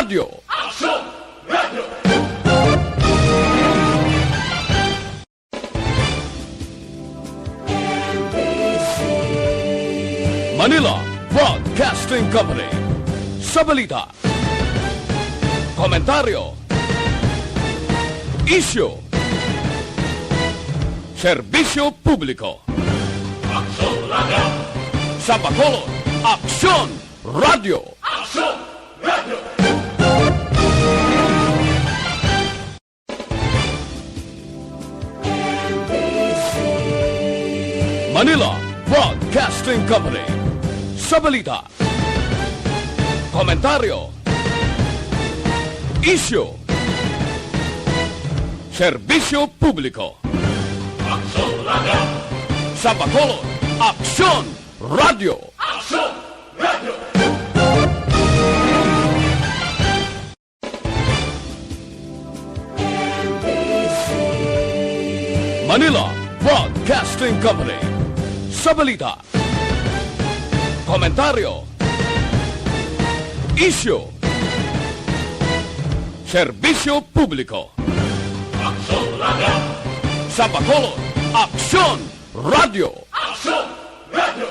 Radio. Action Radio. Manila Broadcasting Company. Sa balita, komentaryo, isyu, serbisyo publiko. Action Radio. Sa Bacolod, Aksyon Radio. Action Radio. Manila Broadcasting Company. Sa balita, komentaryo, isyu, serbisyo publiko. Action Radio. Sa Bacolod, Aksyon Radio. Action Radio. Manila Broadcasting Company. Sa balita, komentaryo, isyu, serbisyo publiko. Action Radio. Sa Bacolod, Aksyon Radio. Action Radio.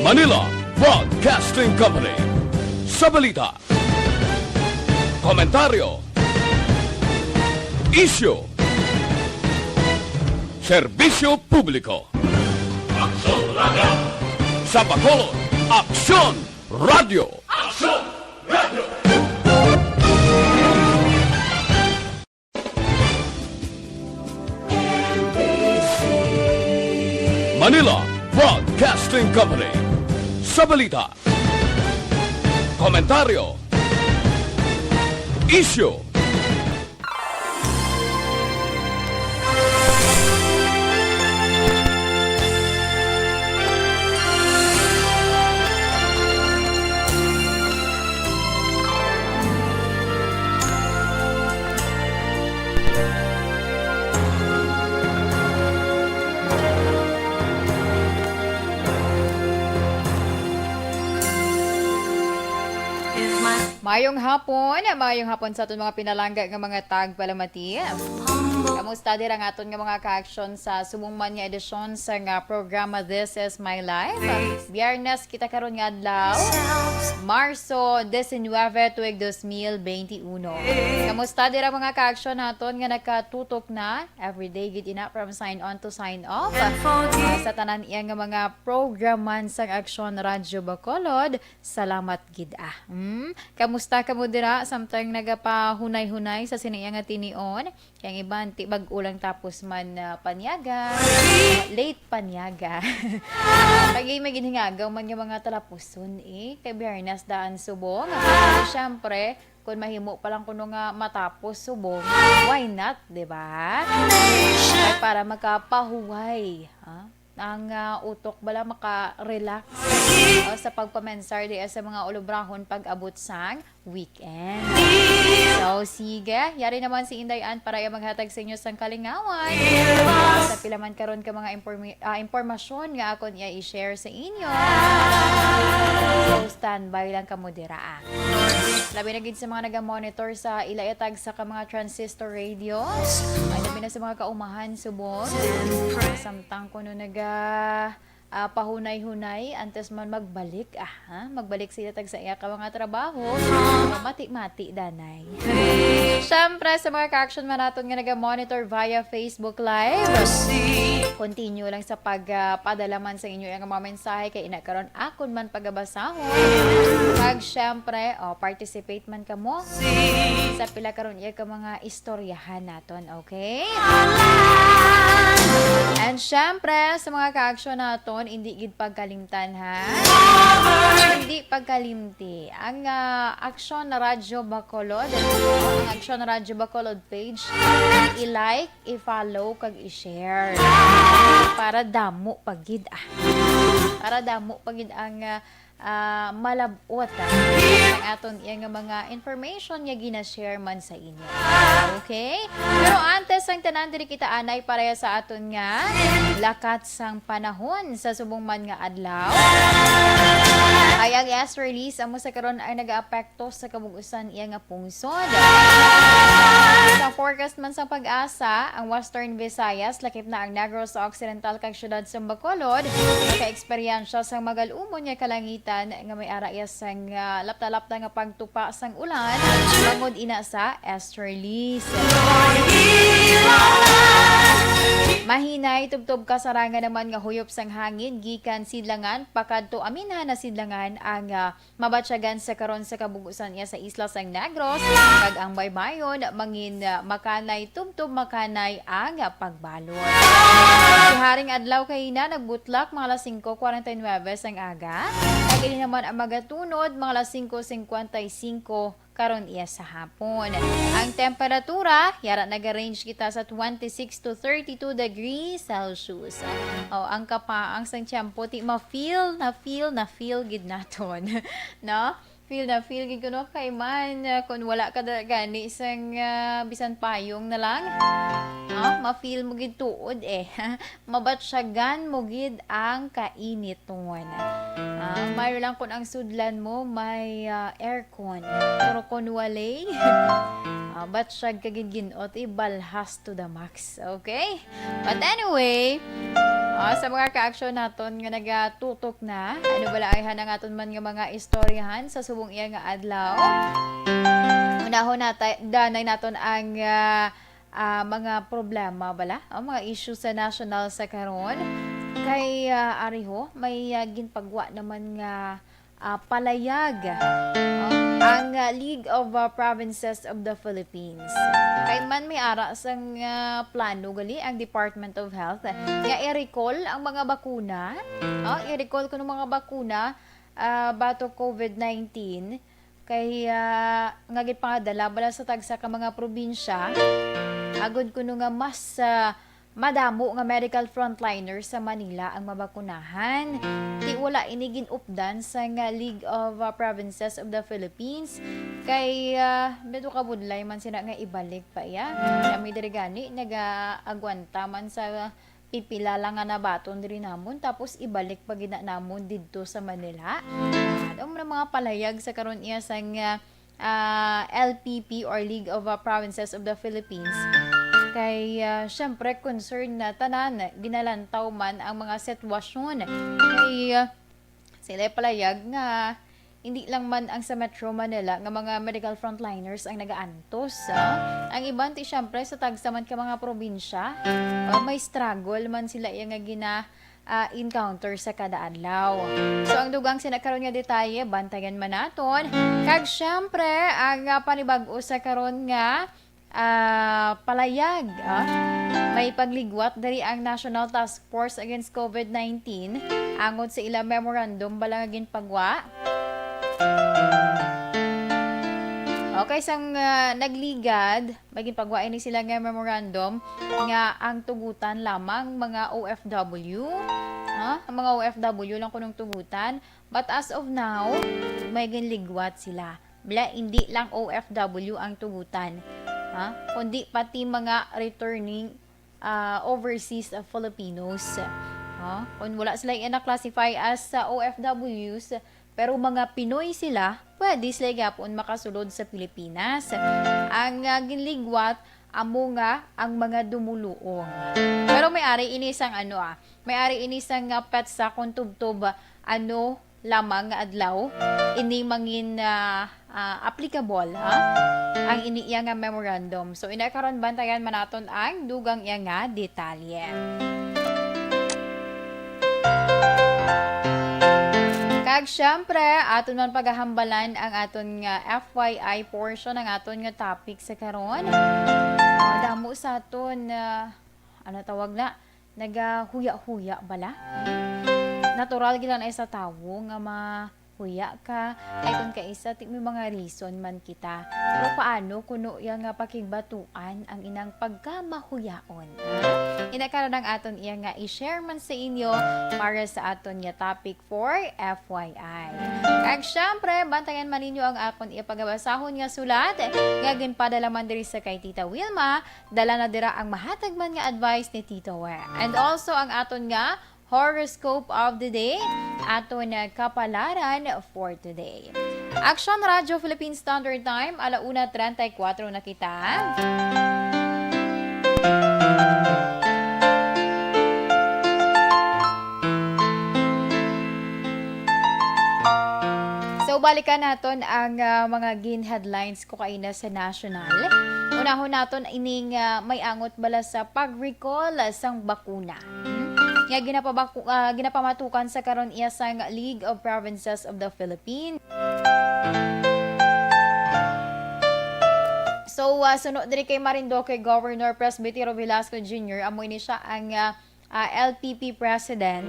Manila Broadcasting Company. Sa balita, komentaryo, isyu, serbisyo publiko. Action Radio. Sa Bacolod, Aksyon Radio. Action Radio. Manila Broadcasting Company. Sa balita, komentaryo, isyu, Mayong hapon sa aton mga pinalangga nga mga tagpalamati. Kamusta dir ang aton nga mga ka-action sa sumungman nga edisyon sa nga programa This Is My Life. Biyernes kita karon nga adlaw, Marso 19 tuig 2021. Kamusta dir ang mga ka-action naton nga nakatutok na everyday gid ina from sign on to sign off. Sa tanan iya nga mga programan sa Aksyon Radyo Bacolod, salamat gid ah. Kamusta ka mo dira samtang nagapahunay-hunay sa siniya nga tinion? Kaya iban tibag ulang tapos man panyaga, late panyaga. Pagay maginhingagaw man nga mga talapuson kay Biyernes daan subong. Syempre, kung mahimo pa lang kuno nga matapos subong, why not, 'di ba? Ay para makapahuway, ang utok bala maka-relax sa pagpamensar di sa mga ulubrahon pag-abot sang weekend. So, sige, yari naman si Inday Ann para maghatag sa inyo sang kalingawan. Sa pilaman karon ka mga impormasyon nga akon iya i-share sa inyo. So, standby lang ka mo dira. Labi na gid sa mga naga-monitor sa ilaitag sa mga transistor radios. Ay labi na sa mga kaumahan subong. Samtang kuno pahunay-hunay antes man magbalik magbalik sila tag sa iya ka mga trabaho mati-mati danay. Syempre sa mga ka-action man naton nga naga-monitor via Facebook Live, continue lang sa pagpadala man sa inyo ang mga mensahe kay ina karon akon man pagabasahon. Pag syempre participate man kamo sa pila karon iya ka mga istoryahan naton, okay? And syempre sa mga ka-action naton hindi gid pagkalimtan hindi pagkalimti ang Aksyon Radyo Bacolod, ang Aksyon Radyo Bacolod page, i-like, i-follow kag i-share para damo pagid para damo pagid ang malabot ang aton nga mga information nga gina-share man sa inyo. Okay? Pero antes ang tanan diri kita anay pareha sa aton nga lakat sang panahon sa subong man nga adlaw. Ay ang yes release amo sa karon ay nagaapekto sa kabugusan iya nga pungsod. Sa forecast man sa pag-asa, ang Western Visayas lakip na ang Negros Occidental kag syudad sa Bacolod naka-eksperyensya sang magal-umon nga kalangitan nga may ara iya sang lapta-lapta nga pagtupa sang ulan bangod ina sa easterlies. Mahinay tubtob kasarangan naman nga huyop sang hangin gikan sidlangan pakadto aminha na sidlangan ang mabatsyagan sa karon sa kabugusan iya sa isla sang Negros kag ang baybayon mangin makanay tubtob makanay ang pagbalot. Si haring adlaw kay na nagbutlak mga alas 5:49 sang aga. Kag ini naman ang magatunod mga alas 5:55 karon iya sa hapon. Ang temperatura, yara nag-range kita sa 26 to 32 degrees Celsius. Ang kapaang sang tiyempo, ti ma-feel gid naton. No? Feel gid kuno kay man kung wala ka gani isang bisan payong na lang. Ma-feel mo gid tuod mabatsyagan mo gid ang kainiton. May lang kung ang sudlan mo may aircon. Pero kung walay, batsyag ka gid ginot ibalhas to the max. Okay? But anyway, sa mga ka-aksyon naton nga nagatutok na, ano bala ay hanang aton man nga mga istoryahan sa subong iya nga adlaw. Unahon danay naton ang mga problema bala, mga issue sa national sa karon. Kay ariho may ginpagwa naman nga palayag ang League of Provinces of the Philippines. Kay man may ara sang plano gali ang Department of Health nga i-recall ang mga bakuna. I-recall kuno mga bakuna bato COVID-19 kay nga gipangadala bala sa tagsa ka mga probinsya. Agod kuno nga mas madamo nga medical frontliners sa Manila ang mabakunahan. Ti wala inigin updan sa nga League of Provinces of the Philippines kay medyo kabudlay man sila nga ibalik pa iya. Kami diri gani nagaagwanta man sa pipila lang nga nabaton diri namon tapos ibalik pa gina namon didto sa Manila. Ang mga palayag sa karon iya sang LPP or League of Provinces of the Philippines. Kay syempre concern na tanan ginalantaw man ang mga sitwasyon kay sila palayag nga hindi lang man ang sa Metro Manila nga mga medical frontliners ang nagaantos. Ang iban ti syempre sa tagsaman ka mga probinsya may struggle man sila yang nga encounter sa kada adlaw. So ang dugang sinakaron nga detalye bantayan man naton kag syempre ang panibag-o sa karon nga palayag. May pagligwat dari ang National Task Force Against COVID-19 angod sa ilang memorandum balangagin pagwa. Okay, sang nagligad, maging pagwain ni sila nga memorandum nga ang tugutan lamang mga OFW. Ang mga OFW lang kunong tugutan. But as of now, may ginligwat sila. Hindi lang OFW ang tugutan. Kundi pati mga returning overseas Filipinos. Kung wala sila na-classify as OFWs, pero mga Pinoy sila, pwede sila gapon makasulod sa Pilipinas. Ang ginligwat, amo nga ang mga dumuluong. Pero may-ari inisang may-ari inisang petsa kung tubtob lamang nga adlaw, ini mangin applicable ang iniiya nga memorandum. So inakaron bantayan manaton ang dugang iya nga detalye. Kag syempre aton man pagahambalan ang aton nga FYI portion ng aton nga topic sa karon. Damo sa aton tawag na nagahuya-huya bala. Natural gila na isa tawo nga mahuya ka ay kung kaisa may mga reason man kita. Pero paano kuno yang pakigbatuan ang inang pagkamahuyaon? Inakaroon ng aton iya nga i-share man sa inyo para sa aton nga topic for FYI. Kag syempre, bantayan man ninyo ang akon iya pagabasahon nga sulat nga ginpadala man diri sa kay Tita Wilma, dala na dira ang mahatag man nga advice ni Tito We. And also ang aton nga horoscope of the day, aton na kapalaran for today. Action Radio Philippine Standard Time, 1:34 na kita. So, balikan naton ang mga headlines ko kaina sa national. Unahon naton ining may angot bala sa pag-recall sang bakuna. Nga ginapamatukan sa karon iya sang League of Provinces of the Philippines. So, sunod diri kay Marinduque Governor Presbytero Velasco Jr. Amoy ni siya ang LPP President.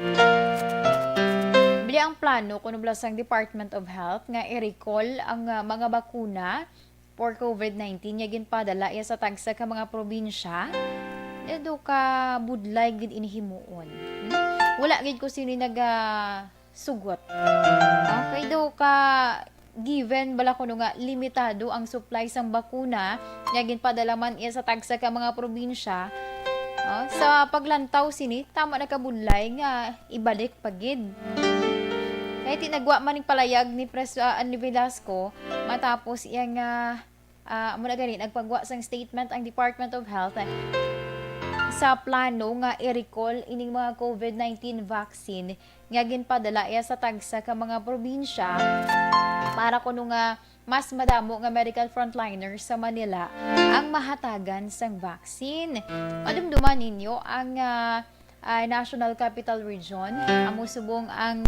Bili ang plano kuno sang Department of Health nga i-recall ang mga bakuna for COVID-19 nga ginpadala iya sa tagsa ka mga probinsya. Edo ka budlay gid inihimuon. Wala gid ko sino sugot. Okay do ka given bala kuno nga limitado ang supply sang bakuna nga ginpadala man iya sa tagsa ka mga probinsya. Sa paglantaw sini tama na ka budlay nga ibalik pagid. Kaya tinagwa man ning palayag ni ni Velasco matapos iya nga muna gani nagpagwa sang statement ang Department of Health sa plano nga i-recall ining mga COVID-19 vaccine nga ginpadala iya sa tagsa ka mga probinsya para kuno nga mas madamo nga medical frontliners sa Manila ang mahatagan sang vaccine. Madumduman ninyo ang National Capital Region amo subong ang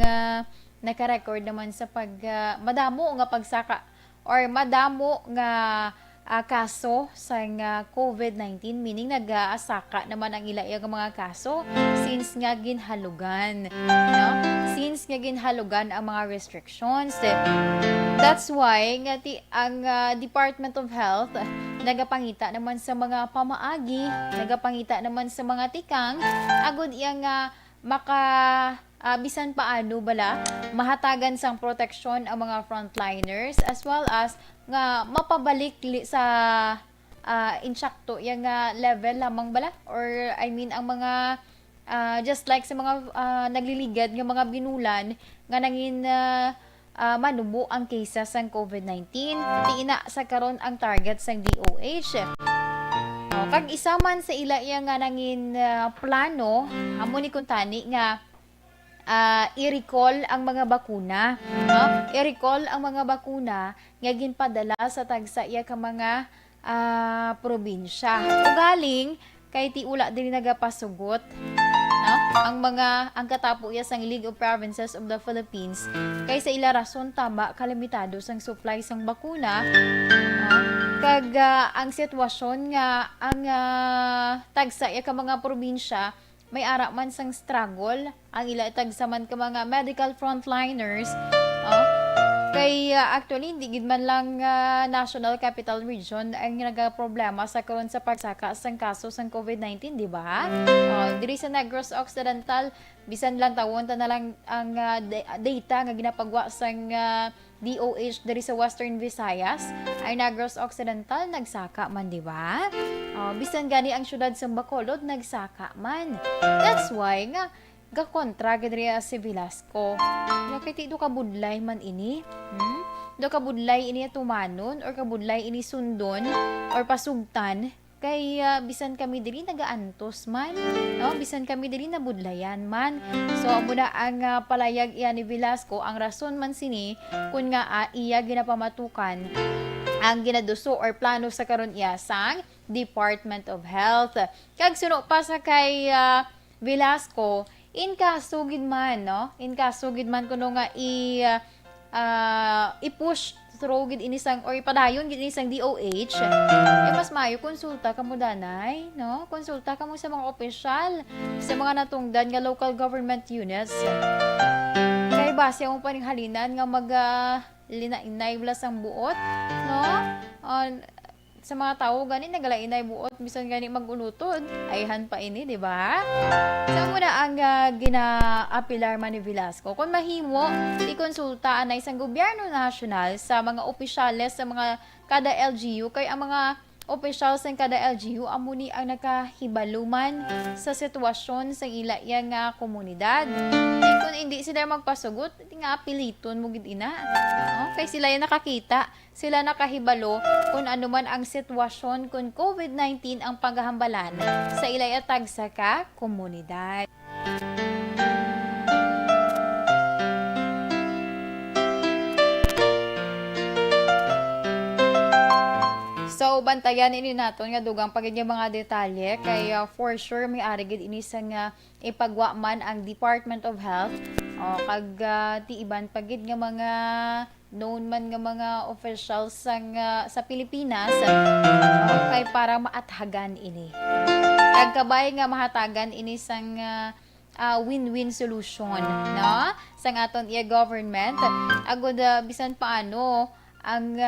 naka-record naman sa madamo nga pagsaka or madamo nga kaso sa COVID-19, meaning nag-aasaka naman ang ila-iya mga kaso since nga ginhalugan. No? Since nga ginhalugan ang mga restrictions. That's why nga ang Department of Health nagapangita naman sa mga pamaagi, nagapangita naman sa mga tikang, agud iya nga bisan paano bala mahatagan sang proteksyon ang mga frontliners as well as nga mapabalik sa insakto yung level lamang bala or I mean ang mga just like sa mga nagliligad ng mga binulan nga nangin manubo ang cases ng COVID-19 tiina sa karon ang target sang DOH. Kag isa man sa ila iya nga nangin plano amo ni kuntani nga i-recall ang mga bakuna. I-recall ang mga bakuna nga ginpadala sa tagsa iya ka mga probinsya. Ugaling kay ti ula diri nagapasugot ang katapo iya sang League of Provinces of the Philippines kay sa ila rason tama kalimitado sang supply sang bakuna. Kag ang sitwasyon nga ang tagsa iya ka mga probinsya may ara man sang struggle ang ila tagsaman ka mga medical frontliners kay actually hindi gid man lang National Capital Region ang nagaproblema sa karon sa pagsaka sang kaso sang COVID-19, di ba? Diri sa Negros Occidental bisan lang tawon ta na lang ang data nga ginapagwa sang DOH diri sa Western Visayas ay Negros Occidental nagsaka man, di ba? Bisan gani ang syudad sa Bacolod nagsaka man. That's why nga gakontra gid si Velasco. Nga kay do ka budlay man ini. Do ka budlay ini tumanon or kabudlay ini sundon or pasugtan kay bisan kami diri nagaantos man, no? Bisan kami diri nabudlayan man. So amo na ang palayag iya ni Velasco ang rason man sini kun nga iya ginapamatukan ang ginaduso or plano sa karon iya sang Department of Health. Kag suno pa sa kay Velasco in kaso gid man, no? In kaso gid man kuno nga i-push through gid inisang or ipadayon gid inisang DOH. Mas maayo konsulta ka mo danay, no? Konsulta ka mo sa mga opisyal, sa mga natungdan nga local government units. Kay base mo pa ning halinan nga mag linainay blas ang buot, no? sa mga tao gani nagalainay buot bisan gani magulutod ayhan pa ini, di ba? Sa muna ang ginaapilar man ni Velasco kung mahimo ikonsulta na isang gobyerno nasyonal sa mga opisyales sa mga kada LGU kay ang mga opisyal sa kada LGU amo ni ang nakahibaluman sa sitwasyon sa ila nga komunidad. Kung hindi sila magpasugot, nga apiliton mo gid ina. No? Kay sila yung nakakita, sila nakahibalo kung ano man ang sitwasyon kung COVID-19 ang paghahambalan sa ila atag sa komunidad. So, bantayan ini naton nga dugang pagid nga mga detalye kay for sure may ari gid ini sa nga ipagwa man ang Department of Health o kag tiiban pagid nga mga known man nga mga officials sa Pilipinas kay para maathagan ini. Kag kabay nga mahatagan ini sang win-win solution, no? Sang aton iya government agud bisan paano ang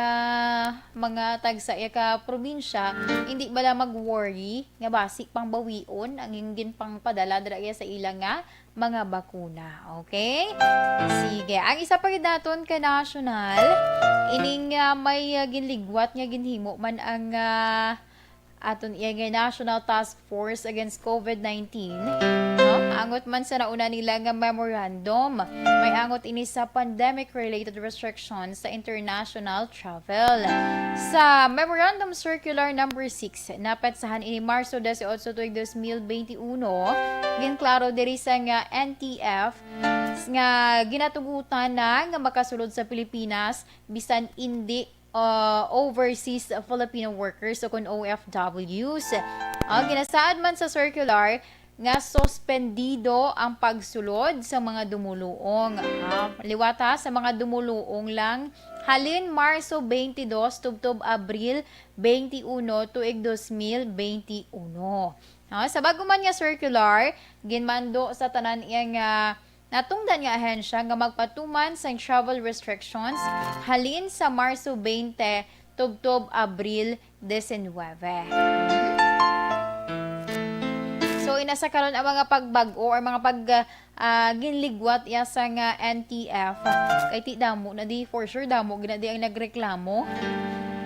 mga tagsa ka probinsya hindi bala mag-worry nga basi pang bawion ang ingin pang padala dira sa ilang nga mga bakuna. Okay? Sige. Ang isa pa gid naton ka national ining may ginligwat nga ginhimo man ang aton iya National Task Force Against COVID-19. No? Angot man sa nauna nila nga memorandum, may angot ini sa pandemic-related restrictions sa international travel. Sa Memorandum Circular number 6, napetsahan ini Marso 18 tuig 2021, ginklaro diri sa nga NTF nga ginatugutan na nga makasulod sa Pilipinas bisan hindi overseas Filipino workers o kun OFWs. Ginasaad man sa circular nga suspendido ang pagsulod sa mga dumuluong. Liwata sa mga dumuluong lang halin Marso 22 tubtob Abril 21 tuig 2021. Sa bago man nga circular, ginmando sa tanan iyang natungdan nga ahensya nga magpatuman sa travel restrictions halin sa Marso 20 tubtob Abril 19. So inasa karon ang mga pagbago or mga ginligwat ya sa nga NTF kay ti damo na di for sure damo ginadi ang nagreklamo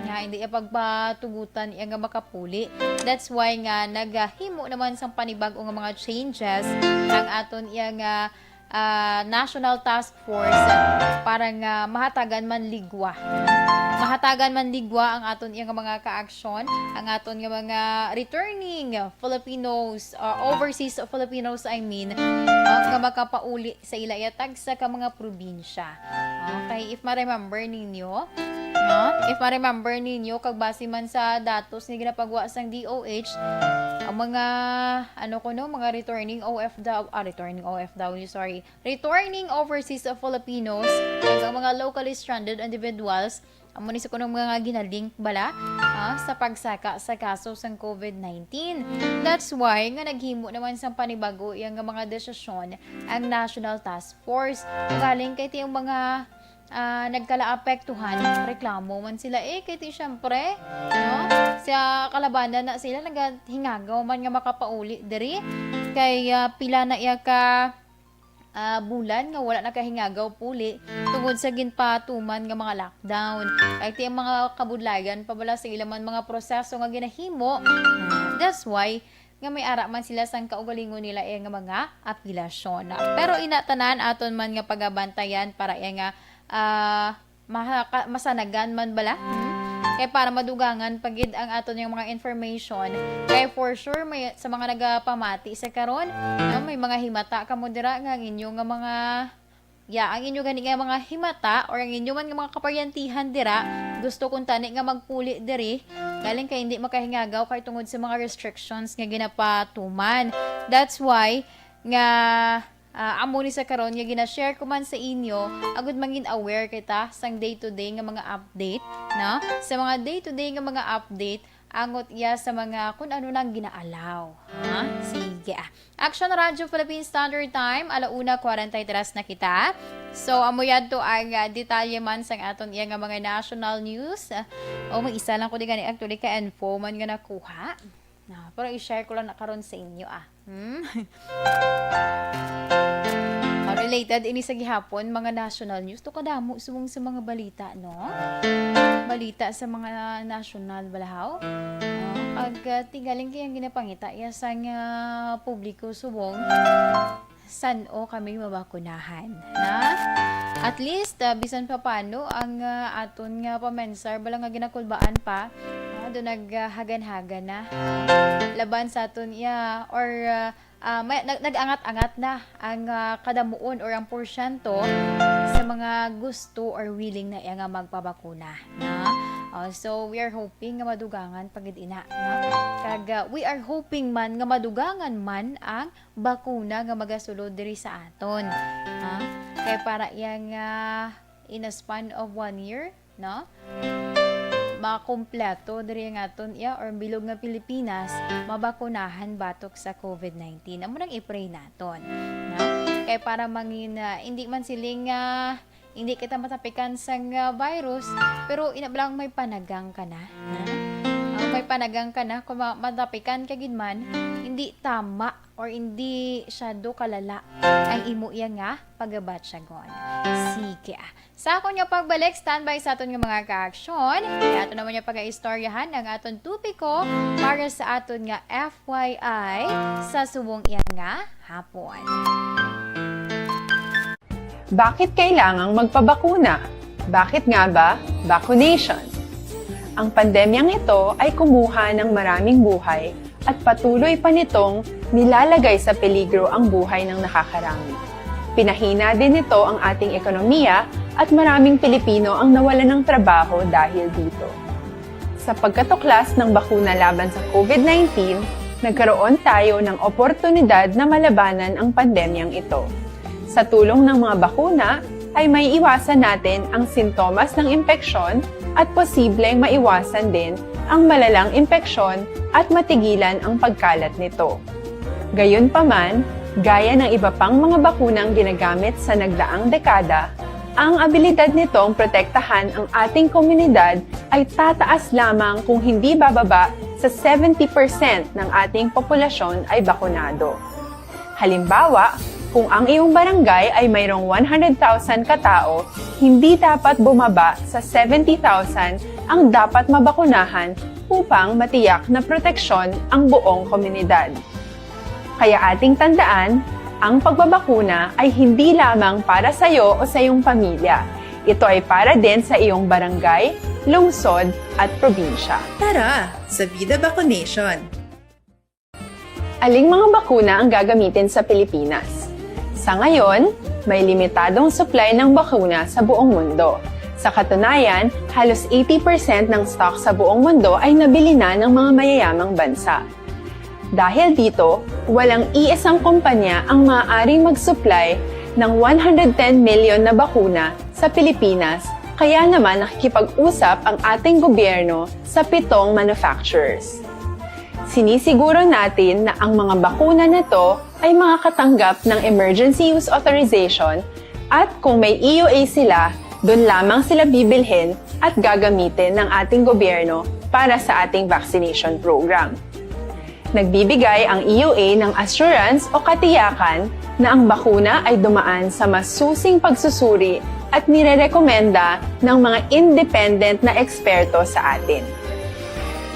nga hindi pagpatugutan iya nga makapuli. That's why nga naghimo naman sang panibag-o nga mga changes ang aton iya nga National Task Force para nga mahatagan man ligwa. Mahatagan man ligwa ang aton nga mga ka-aksyon, ang aton nga mga returning Filipinos, overseas Filipinos nga makapauli sa ila yatag sa mga probinsya. Okay, if ma-remember ninyo, kag base man sa datos ni ginapagwa sang DOH, ang mga mga returning returning overseas Filipinos ang mga locally stranded individuals amo ni sa kunong mga ginalink bala sa pagsaka sa kaso sang COVID-19. That's why nga naghimo naman sa panibago yang mga desisyon ang National Task Force galing kay tiyong mga nagkalaapektuhan, reklamo man sila kay ti syempre, no? Sa kalabanan na sila naghingagaw man nga makapauli diri kay pila na iya ka bulan nga wala nakahingagaw puli tungod sa ginpatuman nga mga lockdown. Kay ti mga kabudlayan pabala sa ilang mga proseso nga ginahimo. That's why nga may ara man sila sang kaugalingon nila nga mga apilasyon. Pero inatanan aton man nga pagabantayan para nga masanagan man bala. Kaya para madugangan pagid ang aton yung mga information. Kaya for sure may sa mga nagapamati sa karon, may mga himata kamo dira nga ang inyo nga mga ang inyo gani nga mga himata or ang inyo man nga mga kaparyantihan dira gusto kung tani nga magpuli diri galing kay hindi makahingagaw kay tungod sa mga restrictions nga ginapatuman. That's why nga amo ni sa karon nga gina-share ko man sa inyo agud mangin aware kita sang day-to-day nga mga update, no? Sa mga day-to-day nga mga update angot iya sa mga kun ano nang ginaalaw. Sige. Sige. Action Radio Philippine Standard Time, 1:43 na kita. So, amoyan to ang detalye man sa aton iya nga mga national news. May isa lang ko di gani actually ka info man nga nakuha. Pero i-share ko lang na karon sa inyo Related ini sa gihapon mga national news to kadamo sumong sa mga balita no. Balita sa mga national balahaw. Tigaling kayang ginapangita iya sa nga publiko subong saan-o kami mabakunahan na at least bisan pa paano ang aton nga pamensar bala nga ginakulbaan pa do naghagan-hagan na laban sa aton iya or nag-angat-angat na ang kadamuon or ang porsyento sa mga gusto or willing na iya nga magpabakuna na. So we are hoping nga madugangan pagid ina kag we are hoping man nga madugangan man ang bakuna nga magasulod diri sa aton kay para yang in a span of 1 year no makompleto diri nga aton or bilog nga Pilipinas mabakunahan batok sa COVID-19 amo nang i-pray naton no kay para mangin hindi man siling hindi kita matapikan sa virus, pero inablang may panagang ka na. May panagang ka na, kung matapikan ka gidman, hindi tama or hindi syado kalala ang imo iya nga pagabatsyagon. Sige. Sa akong nga pagbalik, standby sa aton nga mga ka-aksyon. Kaya ato naman nga pag-istoryahan ang aton tupiko para sa aton nga FYI sa subong iya nga hapon. Bakit kailangang magpabakuna? Bakit nga ba vaccination? Ang pandemyang ito ay kumuha ng maraming buhay at patuloy pa nitong nilalagay sa peligro ang buhay ng nakakarami. Pinahina din nito ang ating ekonomiya at maraming Pilipino ang nawalan ng trabaho dahil dito. Sa pagkatuklas ng bakuna laban sa COVID-19, nagkaroon tayo ng oportunidad na malabanan ang pandemyang ito. Sa tulong ng mga bakuna, ay may iwasan natin ang sintomas ng impeksyon at posibleng maiwasan din ang malalang impeksyon at matigilan ang pagkalat nito. Gayunpaman, gaya ng iba pang mga bakunang ginagamit sa nagdaang dekada, ang abilidad nitong protektahan ang ating komunidad ay tataas lamang kung hindi bababa sa 70% ng ating populasyon ay bakunado. Halimbawa, kung ang iyong barangay ay mayroong 100,000 katao, hindi dapat bumaba sa 70,000 ang dapat mabakunahan upang matiyak na proteksyon ang buong komunidad. Kaya ating tandaan, ang pagbabakuna ay hindi lamang para sa iyo o sa iyong pamilya. Ito ay para din sa iyong barangay, lungsod at probinsya. Tara, sa Vida Vaccination! Aling mga bakuna ang gagamitin sa Pilipinas? Sa ngayon, may limitadong supply ng bakuna sa buong mundo. Sa katunayan, halos 80% ng stock sa buong mundo ay nabili na ng mga mayayamang bansa. Dahil dito, walang iisang kumpanya ang maaaring mag-supply ng 110 million na bakuna sa Pilipinas, kaya naman nakikipag-usap ang ating gobyerno sa 7 manufacturers. Sinisiguro natin na ang mga bakuna nito ay makakatanggap ng Emergency Use Authorization at kung may EUA sila, doon lamang sila bibilhin at gagamitin ng ating gobyerno para sa ating vaccination program. Nagbibigay ang EUA ng assurance o katiyakan na ang bakuna ay dumaan sa masusing pagsusuri at nirerekomenda ng mga independent na eksperto sa atin.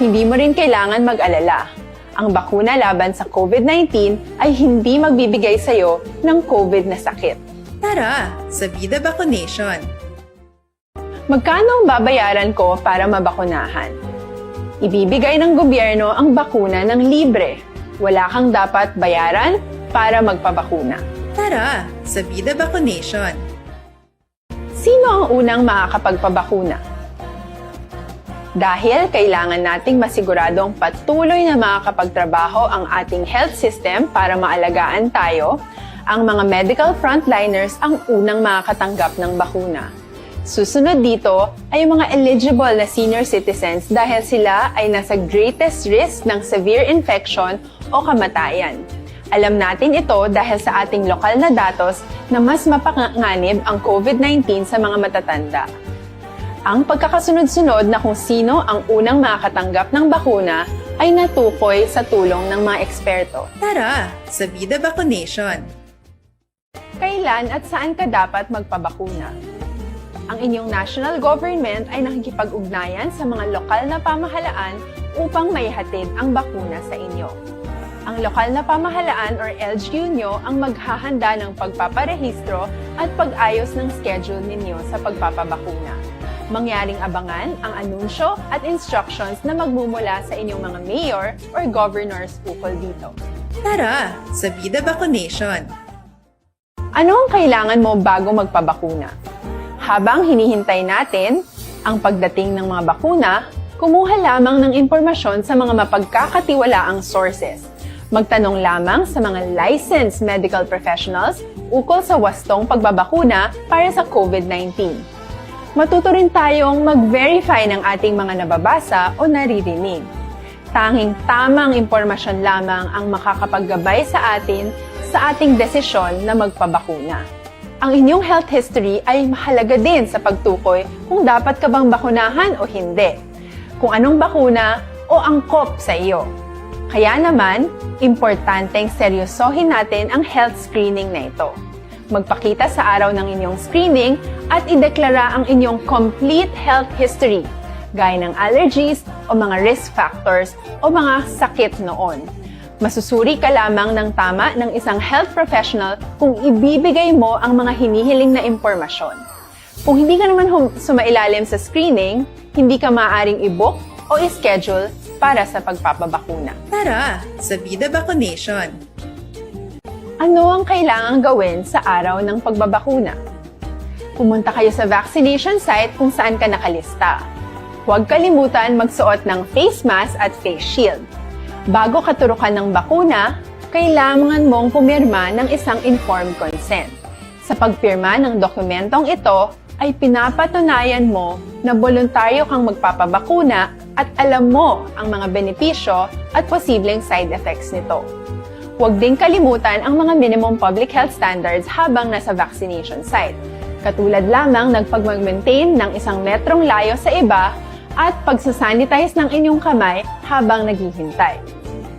Hindi mo rin kailangan mag-alala. Ang bakuna laban sa COVID-19 ay hindi magbibigay sa iyo ng COVID na sakit. Tara, sa Vida Vaccination! Magkano ang babayaran ko para mabakunahan? Ibibigay ng gobyerno ang bakuna ng libre. Wala kang dapat bayaran para magpabakuna. Tara, sa Vida Vaccination! Sino ang unang makakapagpabakuna? Dahil kailangan nating masiguradong patuloy na makakapagtrabaho ang ating health system para maalagaan tayo, ang mga medical frontliners ang unang makakatanggap ng bakuna. Susunod dito ay mga eligible na senior citizens dahil sila ay nasa greatest risk ng severe infection o kamatayan. Alam natin ito dahil sa ating lokal na datos na mas mapanganib ang COVID-19 sa mga matatanda. Ang pagkakasunod-sunod na kung sino ang unang makakatanggap ng bakuna ay natukoy sa tulong ng mga eksperto. Tara, sa Vida Vaccination! Kailan at saan ka dapat magpabakuna? Ang inyong national government ay nakikipag-ugnayan sa mga lokal na pamahalaan upang maihatid ang bakuna sa inyo. Ang lokal na pamahalaan or LGU nyo ang maghahanda ng pagpaparehistro at pag-ayos ng schedule ninyo sa pagpapabakuna. Mangyaring abangan ang anunsyo at instructions na magmumula sa inyong mga mayor or governors ukol dito. Tara, sa Vida Vaccination! Ano ang kailangan mo bago magpabakuna? Habang hinihintay natin ang pagdating ng mga bakuna, kumuha lamang ng impormasyon sa mga mapagkakatiwalaang sources. Magtanong lamang sa mga licensed medical professionals ukol sa wastong pagbabakuna para sa COVID-19. Matuto rin tayong mag-verify ng ating mga nababasa o naririnig. Tanging tamang impormasyon lamang ang makakapaggabay sa ating desisyon na magpabakuna. Ang inyong health history ay mahalaga din sa pagtukoy kung dapat ka bang bakunahan o hindi, kung anong bakuna o angkop sa iyo. Kaya naman, importanteng seryosohin natin ang health screening na ito. Magpakita sa araw ng inyong screening at ideklara ang inyong complete health history, gaya ng allergies o mga risk factors o mga sakit noon. Masusuri ka lamang ng tama ng isang health professional kung ibibigay mo ang mga hinihiling na impormasyon. Kung hindi ka naman sumailalim sa screening, hindi ka maaaring i-book o i-schedule para sa pagpapabakuna. Tara, sa Vida Vaccination! Ano ang kailangang gawin sa araw ng pagbabakuna? Pumunta kayo sa vaccination site kung saan ka nakalista. Huwag kalimutan magsuot ng face mask at face shield. Bago katurukan ng bakuna, kailangan mong pumirma ng isang informed consent. Sa pagpirma ng dokumentong ito, ay pinapatunayan mo na voluntaryo kang magpapabakuna at alam mo ang mga benepisyo at posibleng side effects nito. Huwag din kalimutan ang mga minimum public health standards habang nasa vaccination site. Katulad lamang nagpag-maintain ng 1 metrong layo sa iba at pagsasanitize ng inyong kamay habang naghihintay.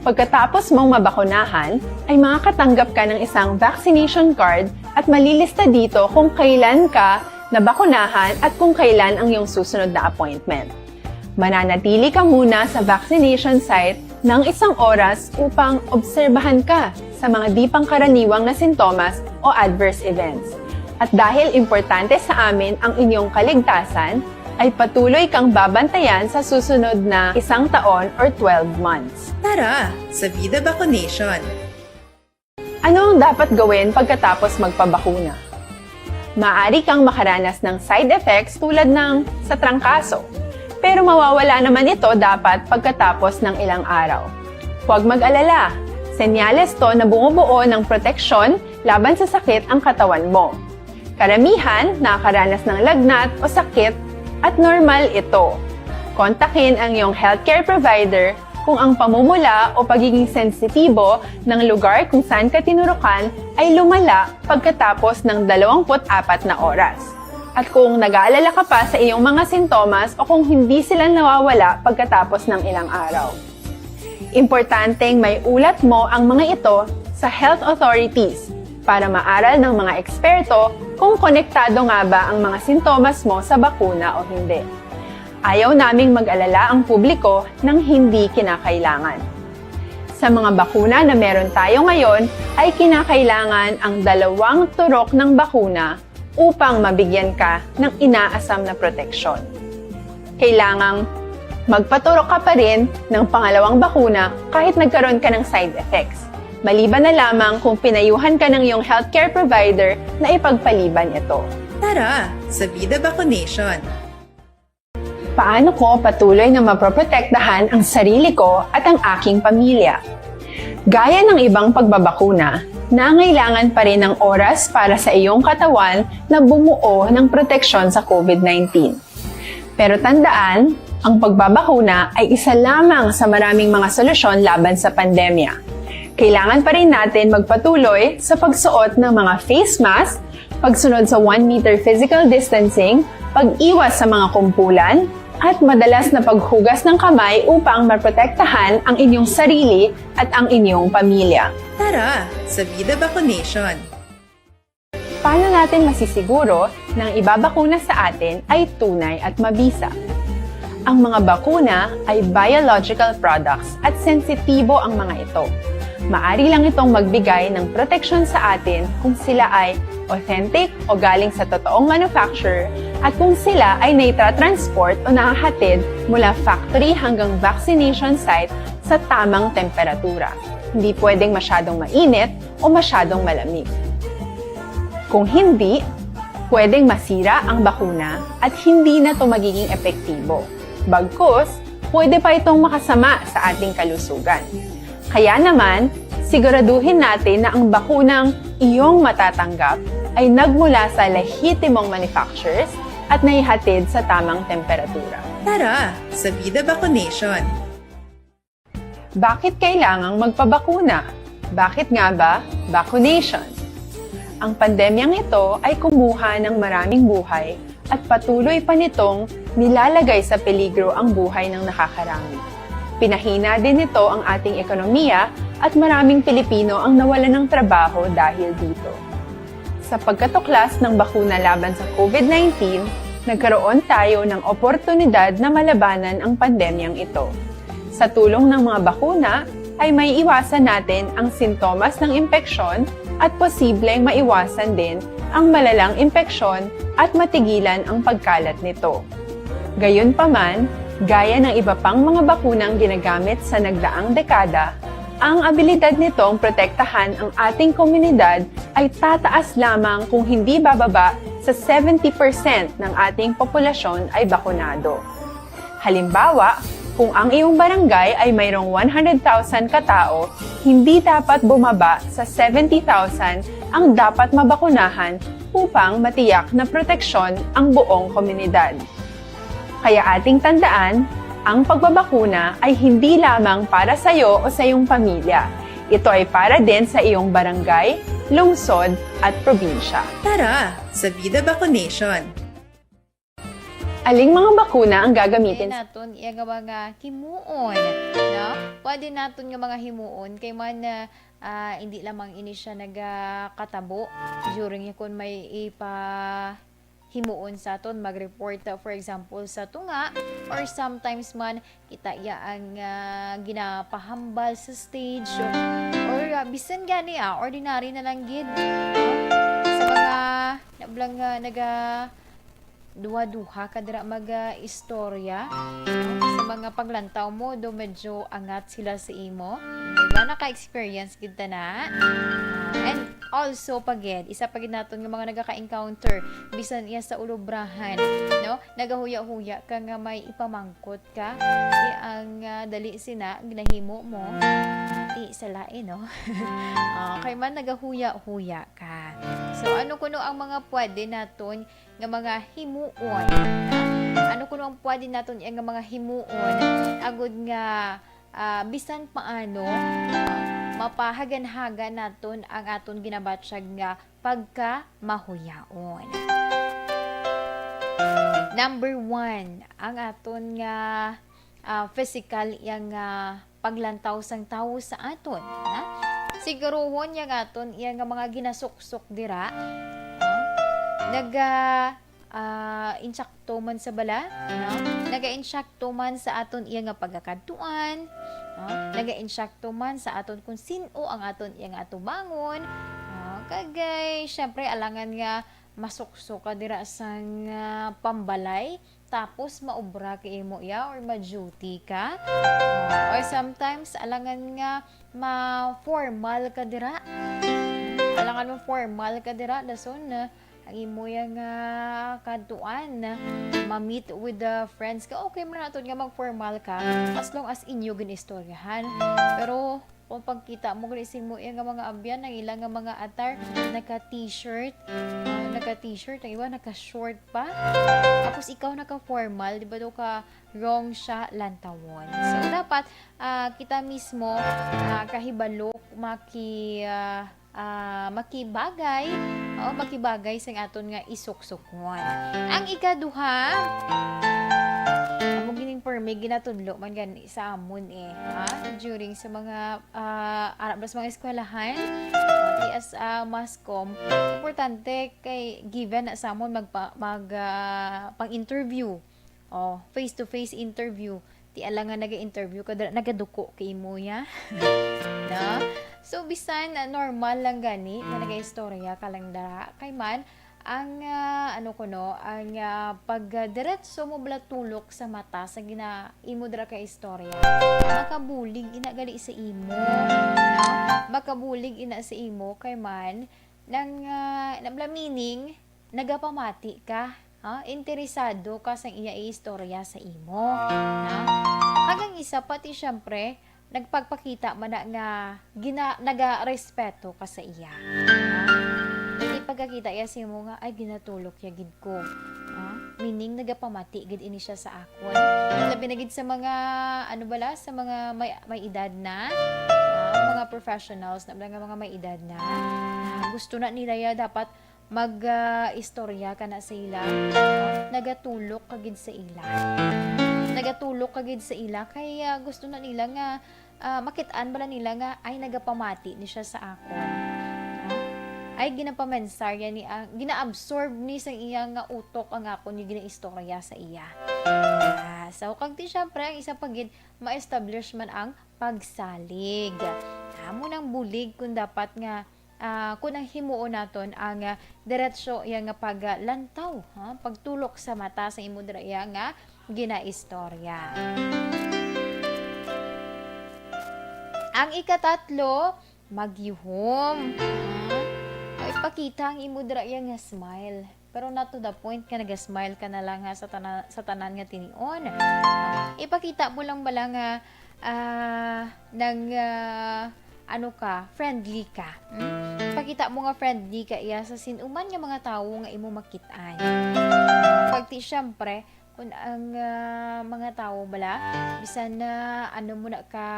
Pagkatapos mong mabakunahan, ay makakatanggap ka ng isang vaccination card at malilista dito kung kailan ka nabakunahan at kung kailan ang iyong susunod na appointment. Mananatili ka muna sa vaccination site ng 1 oras upang obserbahan ka sa mga di pangkaraniwang na sintomas o adverse events. At dahil importante sa amin ang inyong kaligtasan, ay patuloy kang babantayan sa susunod na 1 taon or 12 months. Tara, sa Vida Vaccination! Ano ang dapat gawin pagkatapos magpabakuna? Maaari kang makaranas ng side effects tulad ng sa trangkaso, pero mawawala naman ito dapat pagkatapos ng ilang araw. Huwag mag-alala, senyales to na bumubuo ng proteksyon laban sa sakit ang katawan mo. Karamihan nakakaranas ng lagnat o sakit at normal ito. Kontakin ang iyong healthcare provider kung ang pamumula o pagiging sensitibo ng lugar kung saan ka tinurukan ay lumala pagkatapos ng 24 na oras. At kung nag-aalala ka pa sa iyong mga sintomas o kung hindi sila nawawala pagkatapos ng ilang araw. Importanteng may ulat mo ang mga ito sa health authorities para maaral ng mga eksperto kung konektado nga ba ang mga sintomas mo sa bakuna o hindi. Ayaw naming mag-alala ang publiko ng hindi kinakailangan. Sa mga bakuna na meron tayo ngayon, ay kinakailangan ang 2 turok ng bakuna upang mabigyan ka ng inaasam na proteksyon. Kailangang magpaturok ka pa rin ng pangalawang bakuna kahit nagkaroon ka ng side effects. Maliban na lamang kung pinayuhan ka ng iyong healthcare provider na ipagpaliban ito. Tara, sa Vida Vaccination! Paano ko patuloy na maproprotektahan ang sarili ko at ang aking pamilya? Gaya ng ibang pagbabakuna, nangailangan pa rin ng oras para sa iyong katawan na bumuo ng proteksyon sa COVID-19. Pero tandaan, ang pagbabakuna ay isa lamang sa maraming mga solusyon laban sa pandemya. Kailangan pa rin natin magpatuloy sa pagsuot ng mga face mask, pagsunod sa 1 meter physical distancing, pag-iwas sa mga kumpulan, at madalas na paghugas ng kamay upang maprotektahan ang inyong sarili at ang inyong pamilya. Tara sa Vida Vaccination. Paano natin masisiguro na ang ibabakuna sa atin ay tunay at mabisa? Ang mga bakuna ay biological products at sensitibo ang mga ito. Maari lang itong magbigay ng proteksyon sa atin kung sila ay authentic o galing sa totoong manufacturer at kung sila ay naitra-transport o nahahatid mula factory hanggang vaccination site sa tamang temperatura. Hindi pwedeng masyadong mainit o masyadong malamig. Kung hindi, pwedeng masira ang bakuna at hindi na ito magiging epektibo. Bagkus, pwede pa itong makasama sa ating kalusugan. Kaya naman, siguraduhin natin na ang bakunang iyong matatanggap ay nagmula sa lehitimong manufacturers at naihatid sa tamang temperatura. Tara sa Vida Vaccination. Bakit kailangang magpabakuna? Bakit nga ba vaccination? Ang pandemyang ito ay kumuha ng maraming buhay at patuloy pa nitong nilalagay sa peligro ang buhay ng nakakarami. Pinahina din nito ang ating ekonomiya at maraming Pilipino ang nawalan ng trabaho dahil dito. Sa pagkatuklas ng bakuna laban sa COVID-19, nagkaroon tayo ng oportunidad na malabanan ang pandemyang ito. Sa tulong ng mga bakuna, ay may iwasan natin ang sintomas ng impeksyon at posibleng maiwasan din ang malalang impeksyon at matigilan ang pagkalat nito. Gayunpaman, gaya ng iba pang mga bakunang ginagamit sa nagdaang dekada, ang abilidad nitong protektahan ang ating komunidad ay tataas lamang kung hindi bababa sa 70% ng ating populasyon ay bakunado. Halimbawa, kung ang iyong barangay ay mayroong 100,000 katao, hindi dapat bumaba sa 70,000 ang dapat mabakunahan upang matiyak na proteksyon ang buong komunidad. Kaya ating tandaan, ang pagbabakuna ay hindi lamang para sa iyo o sa iyong pamilya. Ito ay para din sa iyong barangay, lungsod at probinsya. Tara sa Vida Vaccination. Aling mga bakuna ang gagamitin? Naton iya nga mga himuon, no? Pwede naton nga mga himuon kay man hindi lamang ini siya nagakatabo during kung may himuon sa aton mag-report for example sa tunga or sometimes man kita iya ang ginapahambal sa stage or bisan gani ordinary na lang gid, no? Sa mga nablang duha-duha kadira istorya, no? Sa mga paglantaw mo do medyo angat sila sa imo, diba naka-experience gid ta na. And also pagid isa pagid naton nga mga nagaka-encounter bisan iya sa ulobrahan, no? Nagahuya-huya ka nga may ipamangkot ka di ang dali sina ginahimo mo di sa lain, no? Kay man nagahuya-huya ka. So ano kuno ang mga pwede naton nga mga himuon, ano kuno ang pwede naton nga mga himuon agud nga bisan paano mapahagan-hagan naton ang aton ginabatsyag nga pagka-mahuyaon. Number 1, ang aton nga physical yang paglantaw sang tawo sa aton, na? Siguruhon yang aton yang mga ginasuksok dira, insyakto man sa bala, no? Naga-insyakto man sa aton iya nga pagkakadtuan, no? Naga-insyakto man sa aton kung sino ang aton iya nga atubangon, kagay syempre alangan nga masukso ka dira sang pambalay tapos maubra kay imo ya or ma-duty ka, or sometimes alangan nga ma-formal ka dira, alangan mo formal ka dira dason ang imo yang kadtuan ma-meet with the friends ka, okay man naton nga mag-formal ka as long as inyo ginistoryahan, pero kung pagkita mo grisin mo yung mga abyan ng ilang nga mga atar naka-t-shirt ang iba naka-short pa tapos ikaw naka-formal di ba daw ka wrong siya lantawon so dapat kita mismo kahibalok makibagay sa aton nga isuksukwan ang ikaduha amo gining permi ginatudlo man gani sa amon during sa mga sa mga eskwelahan as mascom importante kay given na sa amon pang-interview face to face interview ti ala nga naga-interview kada nagaduko kay mo ya no so bisan normal lang gani na naga-istorya ka lang dara kay man ang ang pagdiretso mo blatulok sa mata sa imo dra ka istorya makabulig ina gali sa imo no makabulig ina sa imo kay man nang nabla meaning nagapamati ka interesado ka sa iya istorya sa imo hagang isa pati syempre nagpagpakita man nga naga-respeto ka sa iya pagkakita iya si mo nga ay ginatulok ya gid ko meaning nagapamati gid ini siya sa akon labi na gid sa mga sa mga may edad na mga professionals na mga may edad na gusto na nila ya dapat mag-istorya ka na sa ila nagatulok ka gid sa ila kay gusto na nila nga makitaan bala nila nga ay nagapamati ni siya sa akon ay ginapamensarya ni gina-absorb ni sa iya nga utok ang ako ni gina-istorya sa iya so kag ti syempre ang isa pagid ma-establish man ang pagsalig amo nang bulig kung dapat nga kung ang himuon naton ang diretsyo iya nga paglantaw pagtulok sa mata sa imo dira iya nga gina-istorya ang ikatatlo magyuhom ipakita ang imo dira iya nga smile pero not to the point ka naga-smile ka na lang sa tanan nga tinion ipakita mo lang bala nga friendly ka ipakita mo nga friendly ka iya sa sinuman nga mga tawo nga imo makitaan pagti syempre kung ang mga tawo bala bisan na mo na ka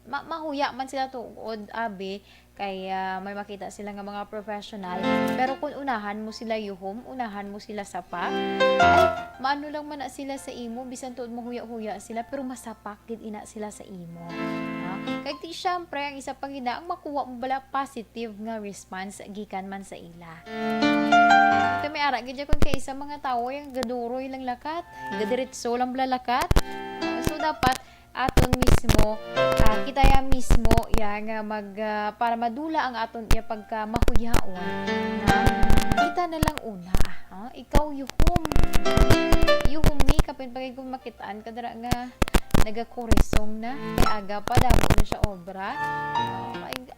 mahuya man sila tuod abi kay may makita sila nga mga professional pero kung unahan mo sila yuhom unahan mo sila sapa ay maano lang man na sila sa imo bisan tuod mo huya sila pero masapak gid ina sila sa imo kay ti syempre ang isa pang ang makuha mo bala positive nga response gikan man sa ila ito may ara gid kun kay isa mga tawo yung gaduroy lang lakat gadiretso lang bala lakat so dapat aton mismo kita ya mismo yang para madula ang aton ya pagka mahuyaon kita na lang una ikaw yuhum mi kapin pagay kung makitaan kadara nga nagakurisong na kay aga pa damo na siya obra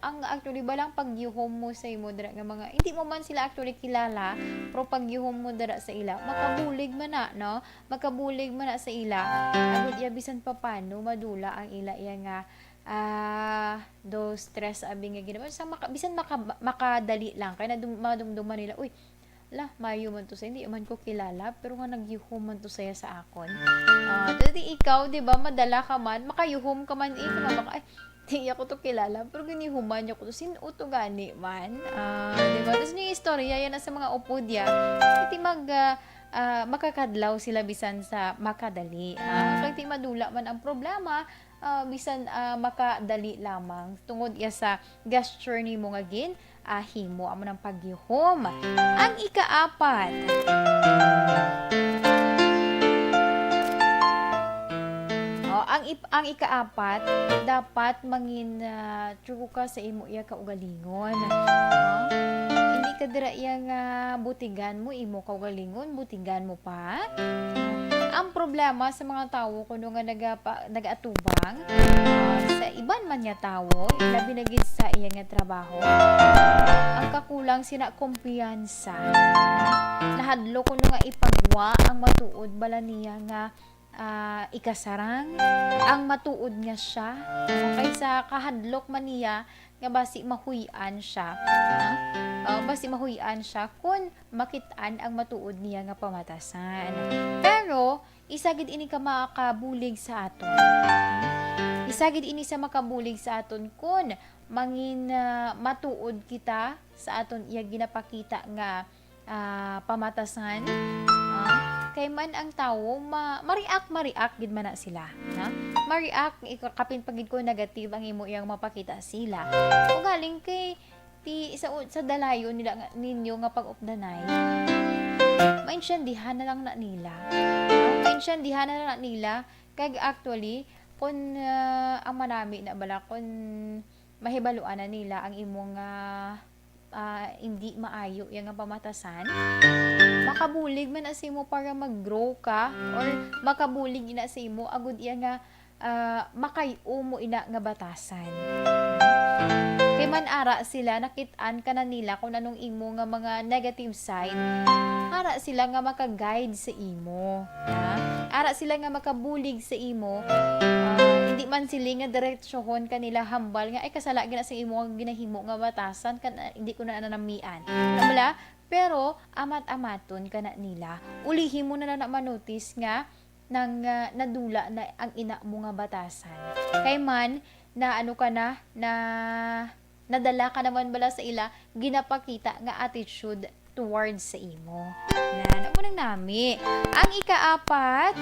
ang actually ba lang pagyuhom mo sa imo dira nga mga hindi mo man sila actually kilala pero pagyuhom mo dira sa ila makabulig man na makabulig man na sa ila agud ya bisan pa paano madula ang ila iya nga do stress abi nga ginawa sa bisan makadali lang kay madumduman nila uy mayo man to sa hindi man ko kilala pero nga nagyuhom man to saya sa akon dati ikaw di ba madala ka man makayuhom ka man baka di ako to kilala pero ginihuman niya ko to sino to gani man di ba tapos yung istorya yan sa mga upodya iti makakadlaw sila bisan sa makadali pag ti madula man ang problema bisan makadali lamang tungod ya sa gesture ni mo nga gin himo amo ng pagyuhom ang ikaapat ang ikaapat dapat mangin true ka sa imo iya kaugalingon hindi ka dira iya nga butigan mo imo kaugalingon butigan mo pa ang problema sa mga tawo kuno nga nagaatubang sa iban man nga tawo labi na gid sa iya nga trabaho ang kakulang sina kumpiyansa nahadlo kuno nga ipagwa ang matuod bala niya nga ikasarang ang matuod nga siya kaysa kahadlok man niya nga basi mahuyan siya. Basi mahuyan siya kung makitaan ang matuod niya nga pamatasan. Pero isagid ini ka makabulig sa aton. Isagid ini sa makabulig sa aton kun mangin matuod kita sa aton iya ginapakita nga pamatasan. Kay man ang tawo mariak gid man na sila, ha? Mariak kapin pagid ko negative ang imo iyang mapakita sila. Kung galing kay sa dalayon nila ninyo nga pag-updanay, maintindihan na lang na nila. Maintindihan na lang na nila kay actually kung ang manami na bala kung mahibaluan na nila ang imong hindi maayo yung pamatasan, makabulig man na sa imo para mag-grow ka or makabulig ina sa imo agud iya nga makayo mo ina nga batasan. Kay man ara sila nakit-an ka na nila kung anong imo nga mga negative side, ara sila nga maka-guide sa imo, ha? Ara sila nga makabulig sa imo. Hindi man sila nga diretsyohon kanila hambal nga ay kasala gina sa imo nga ginahimo nga batasan hindi ko na nanamian. Namala, pero amat-amaton kana nila. Ulihin mo na lang na manotice nga nang nadula na ang ina mo nga batasan. Kay man na ano ka na nadala ka naman bala sa ila ginapakita nga attitude towards sa imo. Yan, mo nang nami. Ang ikaapat,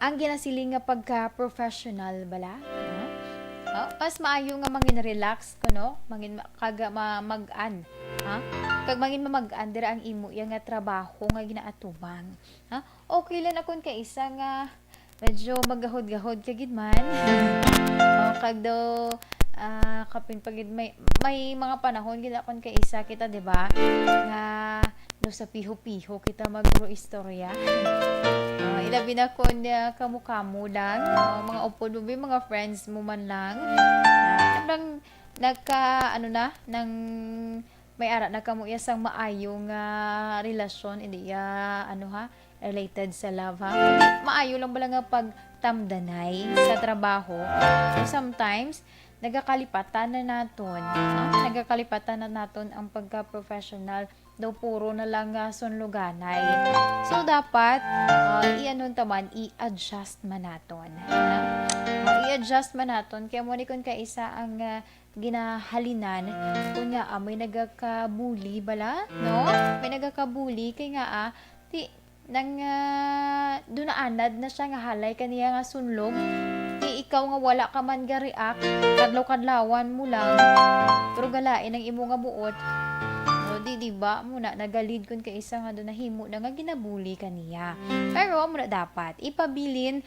ang ginasiling nga pagka-professional bala. Mas maayo nga mangin relax ko no, mangin mag-an. Kag mangin mamag-an dira ang imo yang nga trabaho nga ginaatubang. Okay lang akon kay isa nga medyo maggahod-gahod kagid man. Kag do kapin pagid may mga panahon gid akon kay isa kita, di ba? Nga no sa piho-piho kita magro-istorya. Ilabi na kon kamu-kamu lang, mga upod mo, mga friends mo man lang. Nang nang may ara na kamo isang maayong relasyon, hindi related sa love, ha? Maayo lang bala nga pagtamdanay sa trabaho. Sometimes nagakalipatan na naton, ang pagka-professional daw puro na lang sunluganay. So dapat i-adjust man naton. I-adjust man naton kaya mo ni kun kaisa ang ginahalinan kun nga may nagakabuli bala, no? May nagakabuli kay nga nang dunaanad na siya nga halay kaniya nga sunlog. Ikaw nga wala ka man ga-react, kadlaw-kadlawan mo lang, pero galain ang imo nga buot. Diba muna nagalid kun kay isa nga do nahimo na nga ginabuli kaniya. Pero muna dapat ipabilin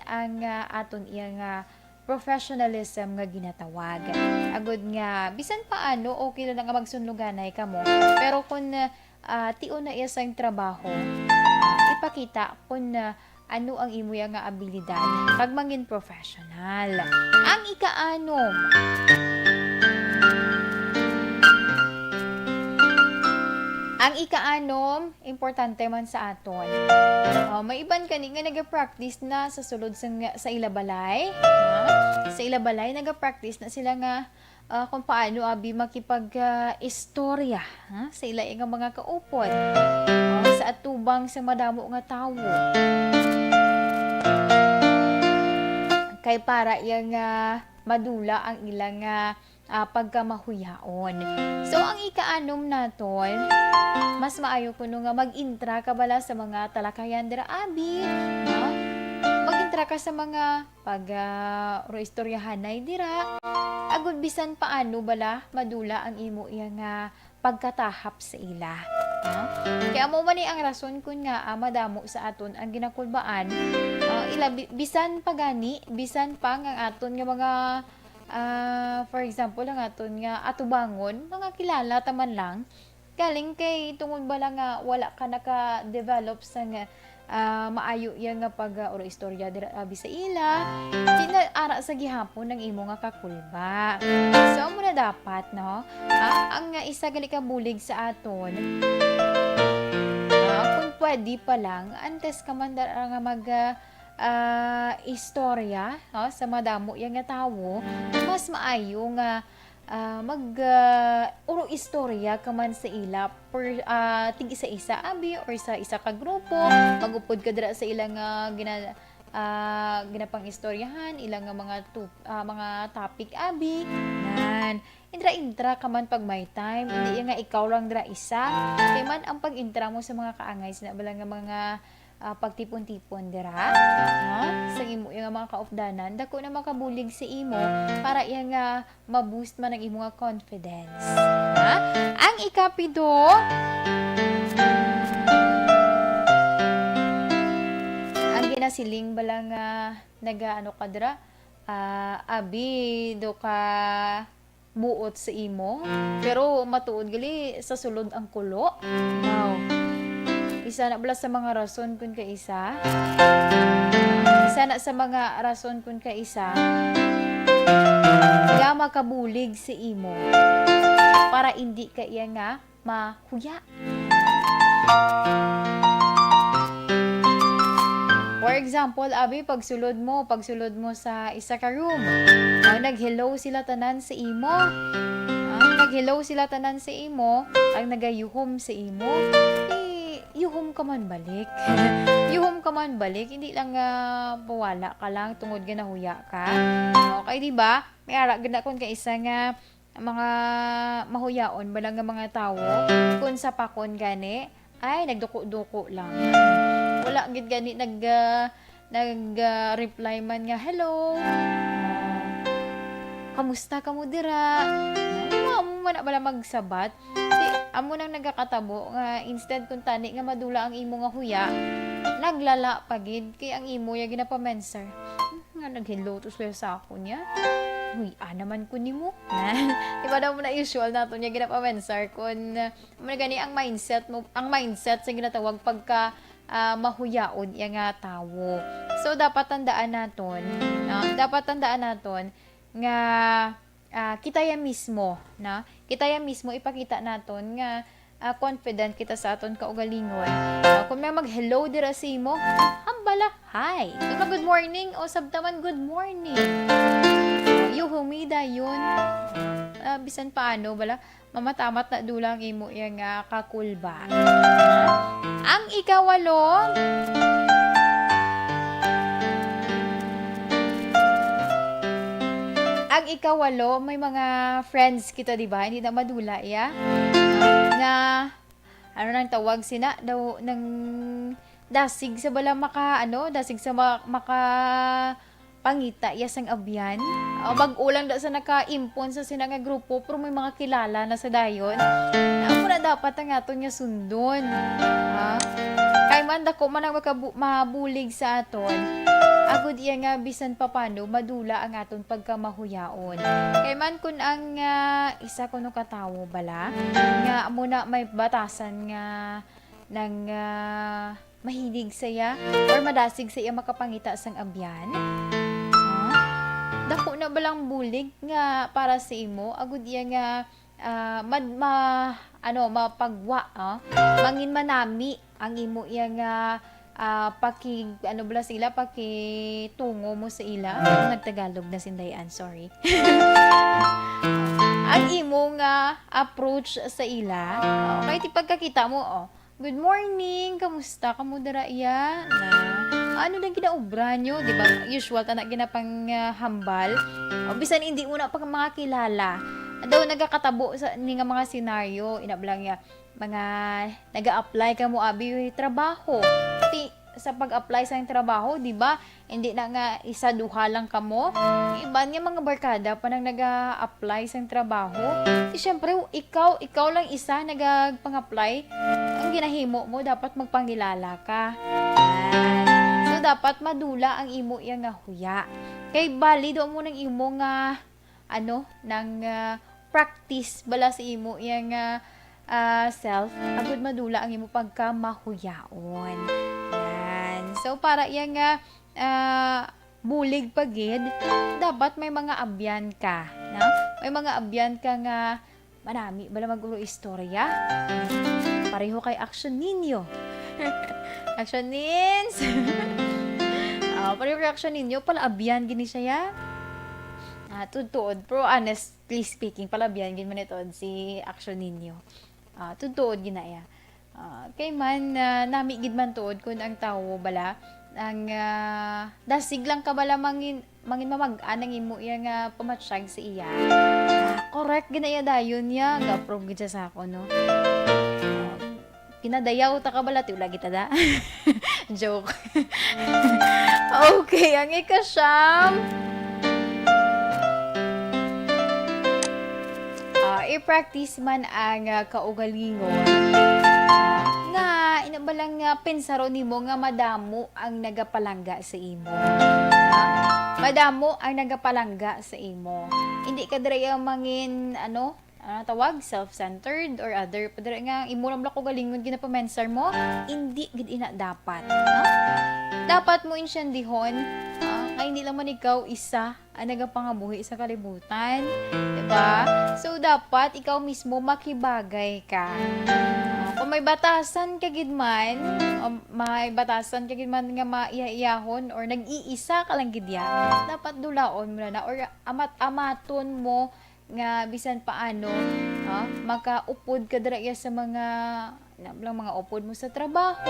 ang aton iya nga professionalism nga ginatawag. Agud nga bisan paano okay na nga magsunluganay kamo. Pero kung tion na iya sang trabaho, ipakita kung ano ang imo nga abilidad pag mangin professional. Ang ikaanom, importante man sa aton. May iban kani nga nagapractice na sa sulod sa ilabalay. Sa ilabalay nagapractice na sila nga kung paano makipag-istorya sa ila nga mga kaupod. Sa atubang sa madamo nga tawo. Kay para yang madula ang ilang pagkamahuyaon. So, ang ikaanom naton, mas maayo ko nga mag-intra ka bala sa mga talakayan dira abi. Mag-intra ka sa mga pag-istoryahanay dira. Agud bisan paano bala madula ang imo nga pagkatahap sa ila. Kaya mo man ang rason kun nga madamo sa aton ang ginakulbaan. Bisan pagani, bisan pang ang aton nga mga for example, ang aton nga atubangon, mga kilala taman lang, galing kay tungod bala nga wala ka naka-develop sa nga maayo yang nga pag istorya dira abi sa ila, ara sa gihapon ng imo nga kakulba. So mo na na dapat, no? Ang isa gali ka bulig sa aton, kung pwede pa lang, antes ka man nga mag istorya, no? Sa madamo yung nga tawo, mas maayo nga uro istorya ka man sa ila per tig isa-isa abi or sa isa ka grupo, magupod ka dira sa ilang ginapang istoryahan, ilang mga topic abi nan intra ka man pag may time, hindi nga ikaw lang dira isa kay man ang pag-intra mo sa mga kaangay sina bala nga mga pagtipon-tipon dira sa imo yung mga kaupdanan dako na makabulig sa imo para yang ma-boost man ang imo nga confidence. Ang ikapido, ang ginasiling bala nga nagaano ka dira abi do ka buot sa imo pero matuod gali sa sulod ang kulo. Wow. Isa na bala sa mga rason kun ka isa. Isa na sa mga rason kun ka isa. Nga makabulig sa imo para hindi ka iya nga mahuya. For example, abi pagsulod mo sa isa ka room. Nag-hello sila tanan sa imo. Nag-hello sila tanan sa imo, ang nagayuhom sa imo. Yuhom ka man balik. Yuhom ka man balik, hindi lang pawala ka lang tungod nga nahuya ka. Okay, di ba? May ara gid kon ka isa nga mga mahuyaon bala nga mga tawo kun sa pakon gani ay nagduko-duko lang. Wala gid gani reply man nga hello. Kamusta ka mo dira? Amo man na bala magsabat. Amo nang nagakatabo nga instead kung tani nga madula ang imo nga huya, naglala pagid kay ang imo ya ginapamenser. Nga naghello to sa ako niya. Huy, naman ko nimo. Iba daw mo na usual nato niya ginapamenser kun mo gani ang mindset sa ginatawag pagka mahuyaon iya nga tawo. So dapat tandaan naton nga kita ya mismo, na kita ya mismo ipakita naton nga confident kita sa aton kaugalingon. Kung may mag-hello dira sa imo, hambala, hi. Kung good morning o sabtaman good morning. Humida yun. Bisan paano bala mamatamat na dulang imo yang kakulba. Ang ikawalo, may mga friends kita, di ba? Hindi na madula, ya? Nga, ano nang tawag sina? Daw, ng dasig sa bala dasig sa pangita, yasang abyan. Mag-ulang da sa naka-impon sa sinanga grupo, pero may mga kilala na sa dayon. Ako na dapat ang aton nga sundon. Kay man dako man ang mabulig sa aton. Agud iya nga bisan papano madula ang aton pagkamahuyaon. Kay man kun ang isa kuno katawo bala nga amo na may batasan nga nang mahilig saya or madasig sa iya makapangita sang abyan. Dako na balang bulig nga para sa imo agud iya nga mapagwa mangin manami ang imo iya nga pakitungo mo sa ila. Nagtagalog na sindayan, sorry. Ang imo nga approach sa ila. Okay, ti pagkakita mo, good morning, kamusta ka mo dara iya? Ano lang ginaubra nyo, di ba? Usual ta na ginapang hambal. Bisan hindi mo na pag mga kilala. Daw nagakatabo sa ni nga mga senaryo, inablang ya mga nag-a-apply ka mo abi trabaho. Sa pag-apply sa trabaho, di ba? Hindi na nga isa duha lang kamo. Iba nga mga barkada pa nang nag-a-apply sa trabaho. Siyempre, ikaw lang isa nagpang-apply. Ang ginahimo mo, dapat magpangilala ka. So, dapat madula ang imo yang nga huya. Kay bali, doon mo ng imo nga practice bala sa imo yang self, agud madula ang imo pagka mahuyaon. Yan. So para yang bulig pagid, dapat may mga abyan ka, na? may mga abyan ka nga marami bala magulo istorya. Pareho kay Action Ninyo. Action Nins. Pareho kay Action Ninyo pala abyan gini siya ya. Tutuod, pero honestly speaking, palabyan gin man itod si Action Ninyo. Tutuod ginaya. Kay man, nami gid man tuod kun ang tao bala, ang dasig lang ka bala mangin mamag-an ang imo iya nga pamatsyag sa iya. Correct ginaya dayon ya, ga-prove gid siya sa ako, no? Kinadayaw ta ka bala, tiwala kita da. Joke. Okay, ang ikasyam. I-practice man ang kaugalingon nga inabalang pensaro nimo nga madamo ang nagapalangga sa imo. Madamo ang nagapalangga sa imo. Hindi ka dira mangin tawag self-centered or other padre nga imo lang kaugalingon ginapamensar mo, hindi gid ina dapat. Dapat mo insyandihon nga hindi lang man ikaw isa ang nagapangabuhi sa kalibutan. Diba? So, dapat ikaw mismo makibagay ka. Kung may batasan ka gid man, nga maiya-iyahon or nag-iisa ka lang gid yan, dapat dulaon mo na or amaton mo nga bisan paano makaupod ka dira sa mga upod mo sa trabaho.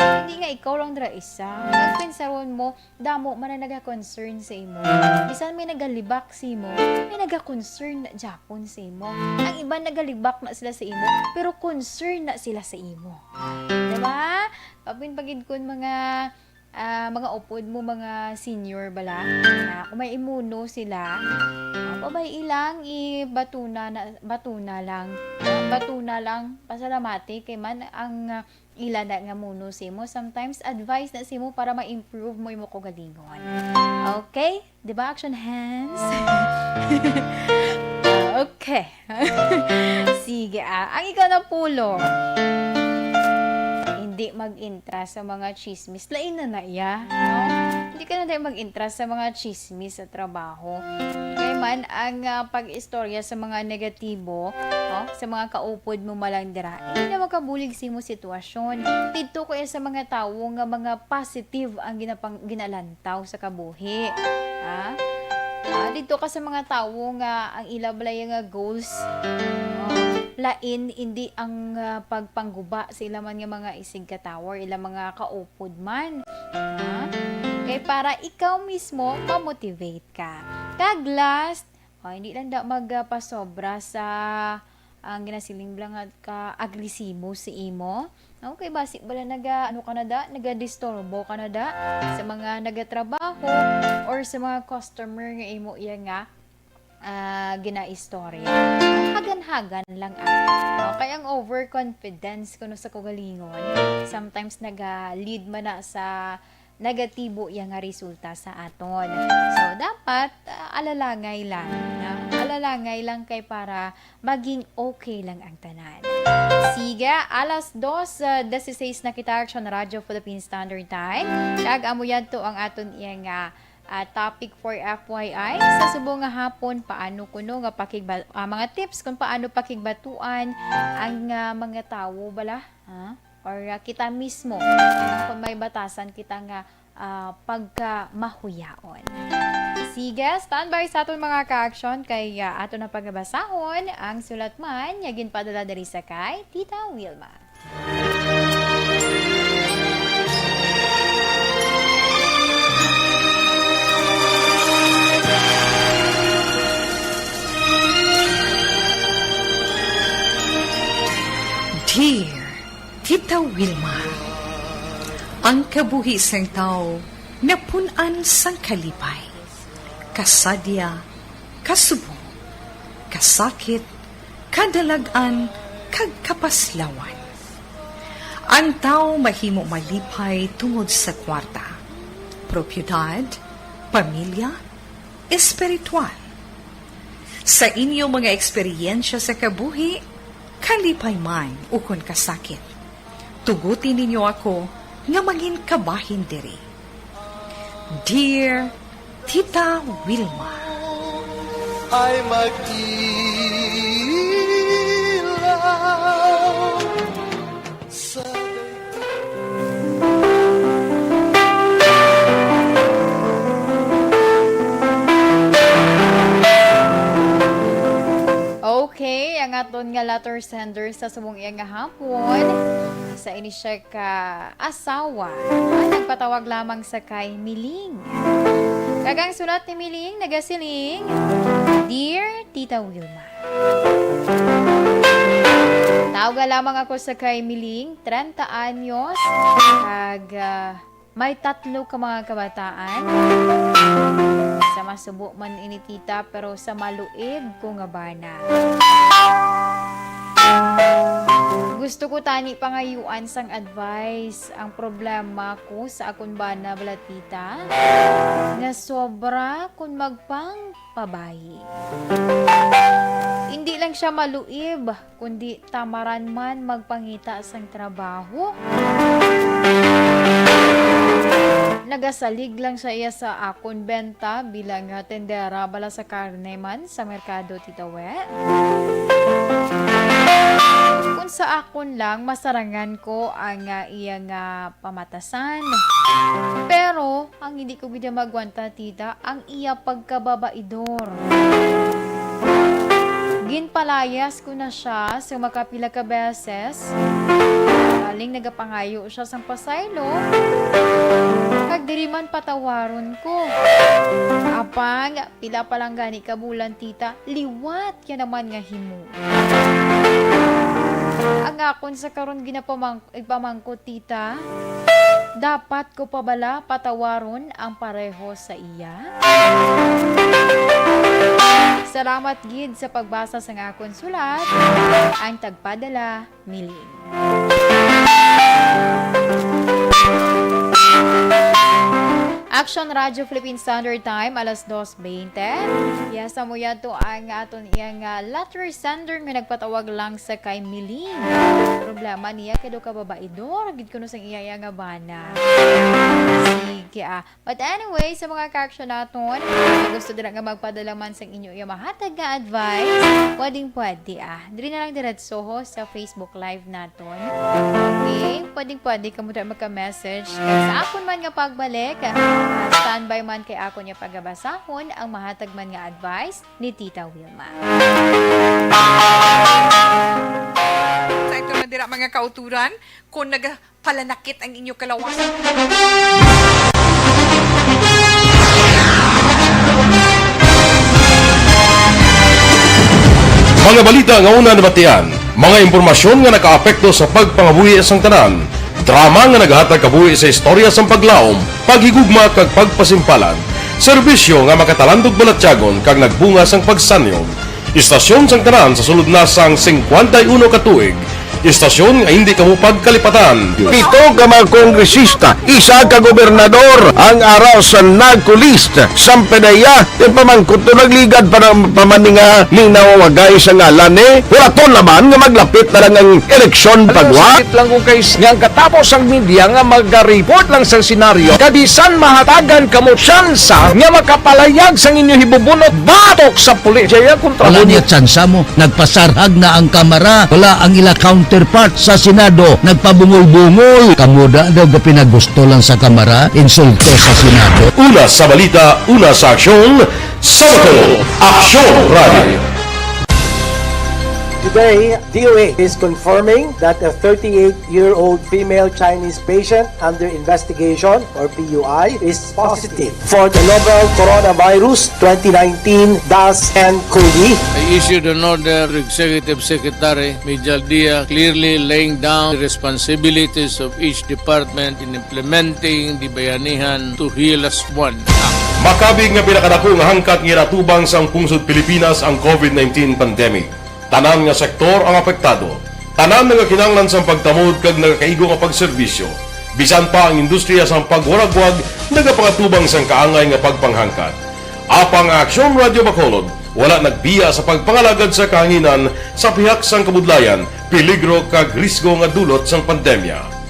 Hindi nga ikaw lang dira isa. Nagpensaron mo, damo man na naga-concern sa imo. Bisan may nagalibak sa imo, may naga-concern na Japon sa imo. Ang iba nagalibak na sila sa imo, pero concern na sila sa imo. Diba? Pagid kun mga upod mo, mga senior bala, kung may imuno sila, pabay ilang batuna lang pasalamati kay man ang ila na nga muno simo, sometimes advice na simo para ma-improve mo imo kaugalingon. Okay? Di ba? Action hands. Okay. Sige ang ikaw na pulo, hindi mag-interest sa mga chismis. Lain na iya, no? Hindi ka na tayo mag-interest sa mga chismis sa trabaho. Kaya man, ang pag-istorya sa mga negatibo, sa mga kaupod mo malandira, hindi na makabulig sa mo sitwasyon. Dito ko sa mga tao nga mga positive ang ginalantaw sa kabuhi. Dito ka sa mga tao nga ang ilabalay nga goals, lain hindi ang pagpangguba sa ilaman nga mga isig ka tower, ilang mga kaupod man. Kaya para ikaw mismo ma-motivate ka. Kag last, hindi lang magpasobra sa ang ginasiling lang ka agresibo si imo. Okay, basi bala naga-disturbo ka na da sa mga nagatrabaho or sa mga customer nga imo iya nga gina-istorya. Hagan-hagan lang kaya ang overconfidence kuno sa kaugalingon sometimes naga-lead man na sa negatibo yang nga resulta sa aton. So dapat alalangay lang kay para maging okay lang ang tanan. Sige, 2:16 na kita sa Radyo Philippine Standard Time. Kag amo yadto ang aton iyang topic for FYI sa subong nga hapon, paano kuno nga mga tips kung paano pakigbatuan ang mga tawo bala or kita mismo kung may batasan kita nga pagka mahuyaon. Sige, standby sa aton mga ka-action kay ato na pagbasahon ang sulat man yagin padala diri sa kay Tita Wilma. Dear Tita Wilma, ang kabuhi sang tao napunan sang kalipay, kasadya, kasubo, kasakit, kadalagan, kag kapaslawan. Ang tao mahimo malipay tungod sa kwarta, propiedad, pamilya, espiritual. Sa inyo mga eksperyensya sa kabuhi, kalipay man ukon kasakit, tugutin ninyo ako nga maging kabahin diri. Dear Tita Wilma, ay mag-ilaw sa Okay, ang aton nga letter sender sa sumong iya nga hapon sa ini siya ka asawa. Nagpatawag lamang sa kay Miling. Kagang sulat ni Miling, nagasiling, Dear Tita Wilma, tawaga lamang ako sa kay Miling, 30 anyos, kag may 3 ka mga kabataan. Sa masubo man ini tita, pero sa maluig ko nga bana. Gusto ko tani pangayuan sang advice. Ang problema ko sa akon bana bala tita, nga sobra kun magpang pabayi. Hindi lang siya maluib, kundi tamaran man magpangita sang trabaho. Nagasalig lang siya iya sa akon benta bilang tendera bala sa karne man sa merkado Tita We. Kung sa akon lang, masarangan ko ang iya nga pamatasan. Pero, ang hindi ko bida magwanta tita, ang iya pagkababaidor. Ginpalayas ko na siya sa makapila ka beses. Galing nagapangayo siya sang pasaylo. Kag diri man patawaron ko. Apang pila pa lang gani ka bulan tita, liwat yan naman nga himo. Ang akon sa karon ipamangko tita, dapat ko pa bala patawaron ang pareho sa iya? Salamat gid sa pagbasa sa akon sulat. Ang tagpadala, Miling. Action Radio Philippine Standard Time, alas 2:20. Yasa mo yan to ang aton iyang letter sender nga nagpatawag lang sa kay Miling. Problema niya kado ka babaidor, gid kuno sang iya nga bana. Sige But anyway, sa mga ka-action naton, gusto dira nga magpadala man sang inyo iya mahatag nga advice, pwedeng-pwede Diri na lang diretsoho sa Facebook Live naton. Okay? Pwedeng-pwede ka mo magka-message. Sa akon man nga pagbalik, standby man kay ako niya pagabasahon ang mahatag man nga advice ni Tita Wilma. Sa ito na dira mga kauturan, kung nagpalanakit ang inyo kalawasan. Mga balita nga una nabatian, mga impormasyon nga nakaapekto sa pagpangabuhi sang tanan, drama nga naghatag kabuhi sa istorya sang paglaom, paghigugma kag pagpasimpalan, serbisyo nga makatalandog balatyagon kag nagbunga sang pagsanyog, istasyon sang tanan sa sulod na sang 51 ka tuig, istasyon nga hindi kamo pagkalipatan. 7 ka mga kongresista, 1 ka gobernador ang araw sa nagkulist sa pedaya pamangkot to nagligad para pamaninga ninawagay sa ngalan Huraton naman nga maglapit na lang ang eleksyon pagwa. Sakit lang kung guys nga katapos ang media nga mag-report lang sa senaryo kadisan mahatagan kamo tsansa nga makapalayag sa inyo hibubunot batok sa pulis. Jaya kontra wala niya tsansa mo, nagpasarhag na ang kamera, wala ang ila counterpart sa Senado, nagpabungol-bungol. Kamuda daw pinagusto lang sa kamera, insulto sa Senado. Una sa balita, una sa aksyon, Sabado, Aksyon Radio. Today, DOA is confirming that a 38-year-old female Chinese patient under investigation, or PUI, is positive for the novel coronavirus 2019-10-CoV. I issued an order to Executive Secretary Mijal Dia clearly laying down the responsibilities of each department in implementing the Bayanihan to Heal as One Act. Makabig nga pinakadako nga hangkat nga natubang sa pungsod Pilipinas ang COVID-19 pandemic. Tanan nga sektor ang apektado. Tanan nga kinahanglan sa pagtamod kag nagakaigo nga pagserbisyo. Bisan pa ang industriya sa pagwaragwag nagapangatubang sang kaangay nga pagpanghangkat. Apang Aksyon Radio Bacolod wala nagbiya sa pagpangalagad sa kahanginan sa pihak sang kabudlayan, peligro kag risgo nga dulot sang pandemya.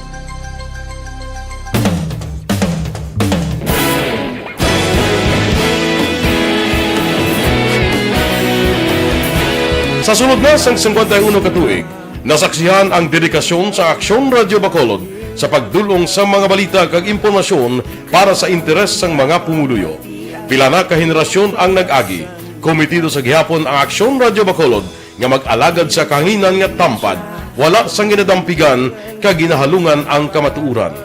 Sa sunod na sang 51 katuig, nasaksihan ang dedikasyon sa Aksyon Radio Bacolod sa pagdulong sa mga balita kag impormasyon para sa interes sang mga pumuluyo. Pila na ka henerasyon ang nag-agi, komitido sa gihapon ang Aksyon Radio Bacolod nga mag-alagad sa kahanginan nga tampad, wala sang ginadampigan kag ginahalungan ang kamatuuran.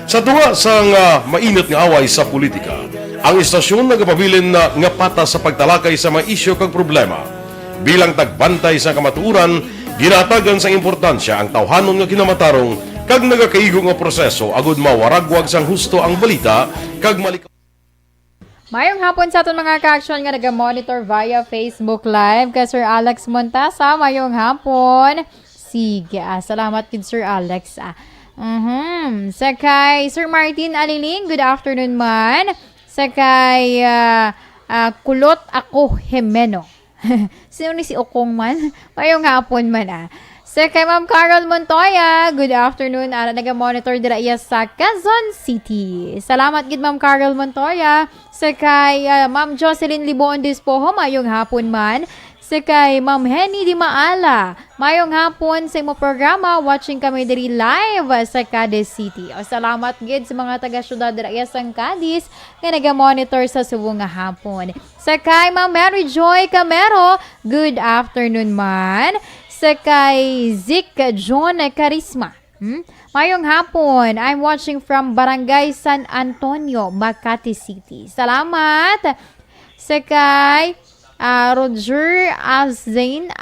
Sa tunga sang mainit nga away sa politika, ang istasyon nagapabilin na nga patas sa pagtalakay sa mga isyu kag problema. Bilang tagbantay sa kamatuuran, ginatagan sa importansya ang tawhanon nga kinamatarong kag nagakaigo nga proseso agud mawaragwag sang husto ang balita kag malikaw. Mayong hapon sa aton mga ka-action nga naga-monitor via Facebook Live kay Sir Alex Montasa. Mayong hapon. Sige, salamat kid Sir Alex. Sakay Sir Martin Aliling, good afternoon man. Sakay Kulot Ako Jimeno. Sino ni si Okong man? Mayong hapon man Sa kay Ma'am Carol Montoya, good afternoon. Naga-monitor dira iya sa Quezon City. Salamat gid Ma'am Carol Montoya. Sa kay Ma'am Jocelyn Libon Dispoho, mayong hapon man. Sa kay Ma'am Henny Di Maala, mayong hapon sa imo programa. Watching kami diri live sa Cadiz City. Salamat gid sa mga taga-syudad dira iya sa Cadiz nga naga-monitor sa subong nga hapon. Sa kay Ma'am Mary Joy Camero, good afternoon man. Sa kay Zik John Carisma. Mayong hapon, I'm watching from Barangay San Antonio, Makati City. Salamat. Sa kay Roger Azain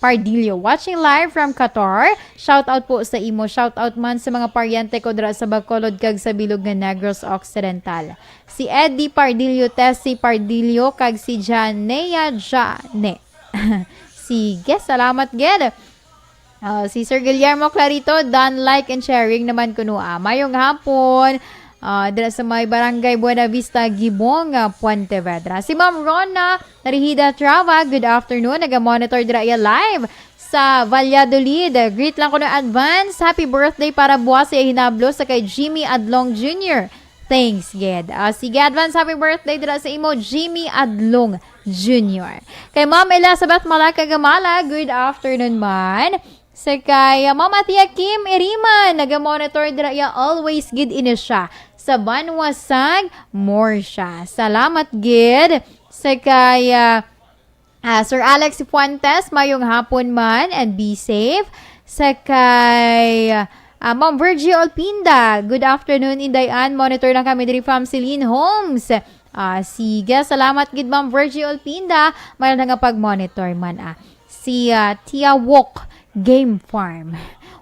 Pardillo, watching live from Qatar. Shout out po sa imo. Shout out man sa mga paryente ko dira sa Bacolod kag sa bilog nga Negros Occidental. Si Eddie Pardillo, Tessie Pardillo kag si Janea Jane. Sige, salamat gid. Si Sir Guillermo Clarito, done like and sharing naman kuno. Mayong hapon. Dira sa may Barangay Buena Vista, Gibong, Puente Vedra. Si Ma'am Rona Narihida Trava, good afternoon. Naga-monitor dira iya live sa Valladolid. Greet lang ko na advance. Happy birthday para buwas sa hinablo sa kay Jimmy Adlong Jr. Thanks, Ged. Sige, advance happy birthday dira sa imo, Jimmy Adlong Jr. Kay Ma'am Elizabeth Malaka Gamala, good afternoon man. Sa kay Mama Tia Kim Iriman, naga-monitor dira iya always gid ini siya sa Banwasag Morsha. Salamat gid. Sa kay Sir Alex Fuentes, mayong hapon man and be safe. Sa kay Ma'am Virgie Olpinda, good afternoon Indayan. Monitor lang kami diri from Celine Homes. Sige, salamat gid Ma'am Virgie Olpinda. Mayroon nga pag-monitor man Si Tia Wok Game Farm,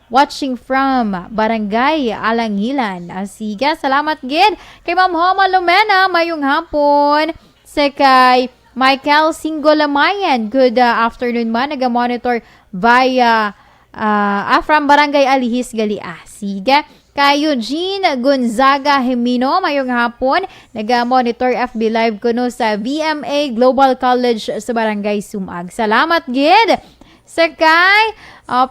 watching from Barangay Alangilan. Sige, salamat gid. Kay Ma'am Homa Lumena, mayong hapon. Sa kay Michael Singolamayan, good afternoon man. Naga-monitor via from Barangay Alihis Galia. Sige. Kay Eugene Gonzaga Himino, mayong hapon. Naga-monitor FB Live kuno sa VMA Global College sa Barangay Sumag. Salamat gid. Sa kay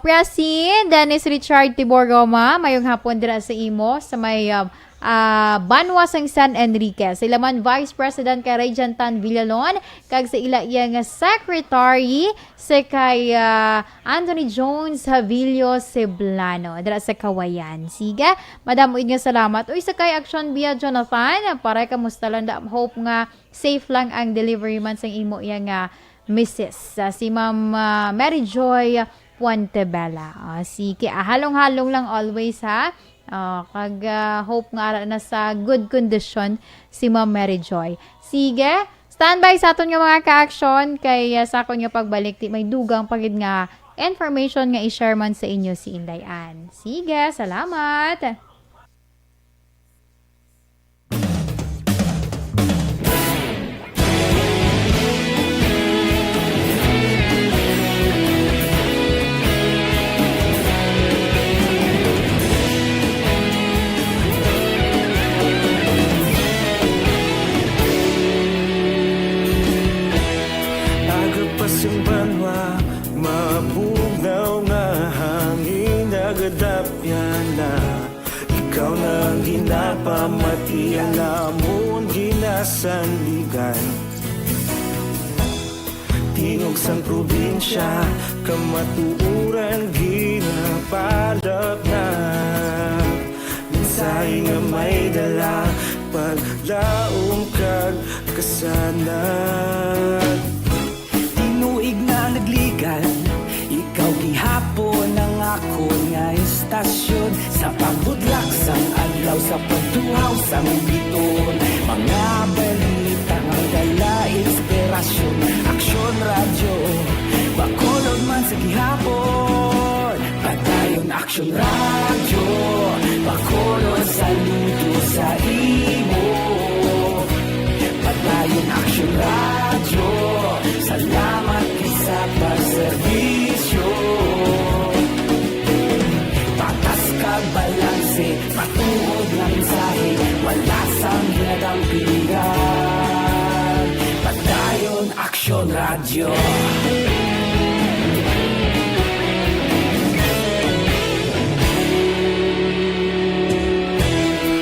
President Dennis Richard Tibor Goma, mayong hapon dira sa imo sa may Banwasang San Enrique. Sa ila man Vice President kay Regent Tan Villalon, kag sa ila iya nga Secretary sa kay Anthony Jones Havillo Ceblano dira sa Kawayan. Sige, madam nga salamat. Uy, sa kay Action Bia Jonathan, para kamusta lang da, hope nga safe lang ang delivery man sang imo iya nga Mrs. Si Ma'am Mary Joy Puentebella. Sige, halong-halong lang always ha. Kag hope nga ara na sa good condition si Ma'am Mary Joy. Sige, standby sa aton nga mga ka-action kay sa akon nga pagbalik may dugang pagid nga information nga i-share man sa inyo si Indayan. Sige, salamat. Yung banwa, mabugaw nga hangin nagadapyan na. Ikaw nang ginapamati ang lamon ginasanligan. tingog sang probinsya, kamatuuran ginapalap na. Mensahe nga may dala, paglaom kag kasanat. Tinuig na nagligan, ikaw gihapon ang ako nga istasyon. Sa pagbudlak sang adlaw, sa pagtuhaw sang biton, mga balita nga dala inspirasyon. Aksyon radyo, bakolod man sa gihapon. Padayon aksyon radyo, bakolod saludo sa imo. Padayon aksyon radyo, salamat sa pagserbisyo. Patas kag balanse, patuod ng mensahe, wala sang hinadang pilihan. Padayon aksyon radyo.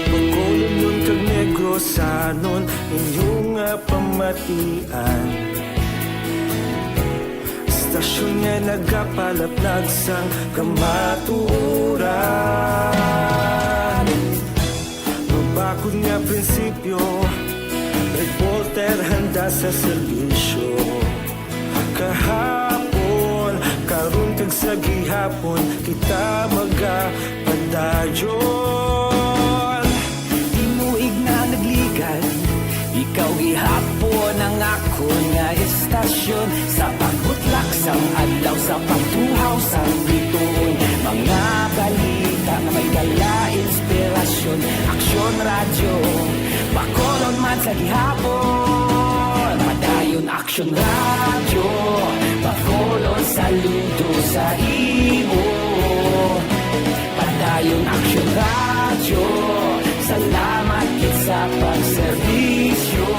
Bakolod nun kag Negrosanon, inyong nga pamatian. Stasyon nga nagapalaplag sang kamatuuran. Mabakod nga prinsipyo, reporter handa sa serbisyo. Kahapon, karon kag sa gihapon, kita magapadayon. Tinuig na nagligan, ikaw gihapon ang ako nga istasyon. Sa pagbutlak sang adlaw, sa pagtuhaw sang biton, mga balita na may dala inspirasyon. Aksyon radyo, bakolon man sa gihapon. Padayon aksyon radyo, bakolon saludo sa imo. Padayon aksyon radyo, salamat kit sa pagserbisyo.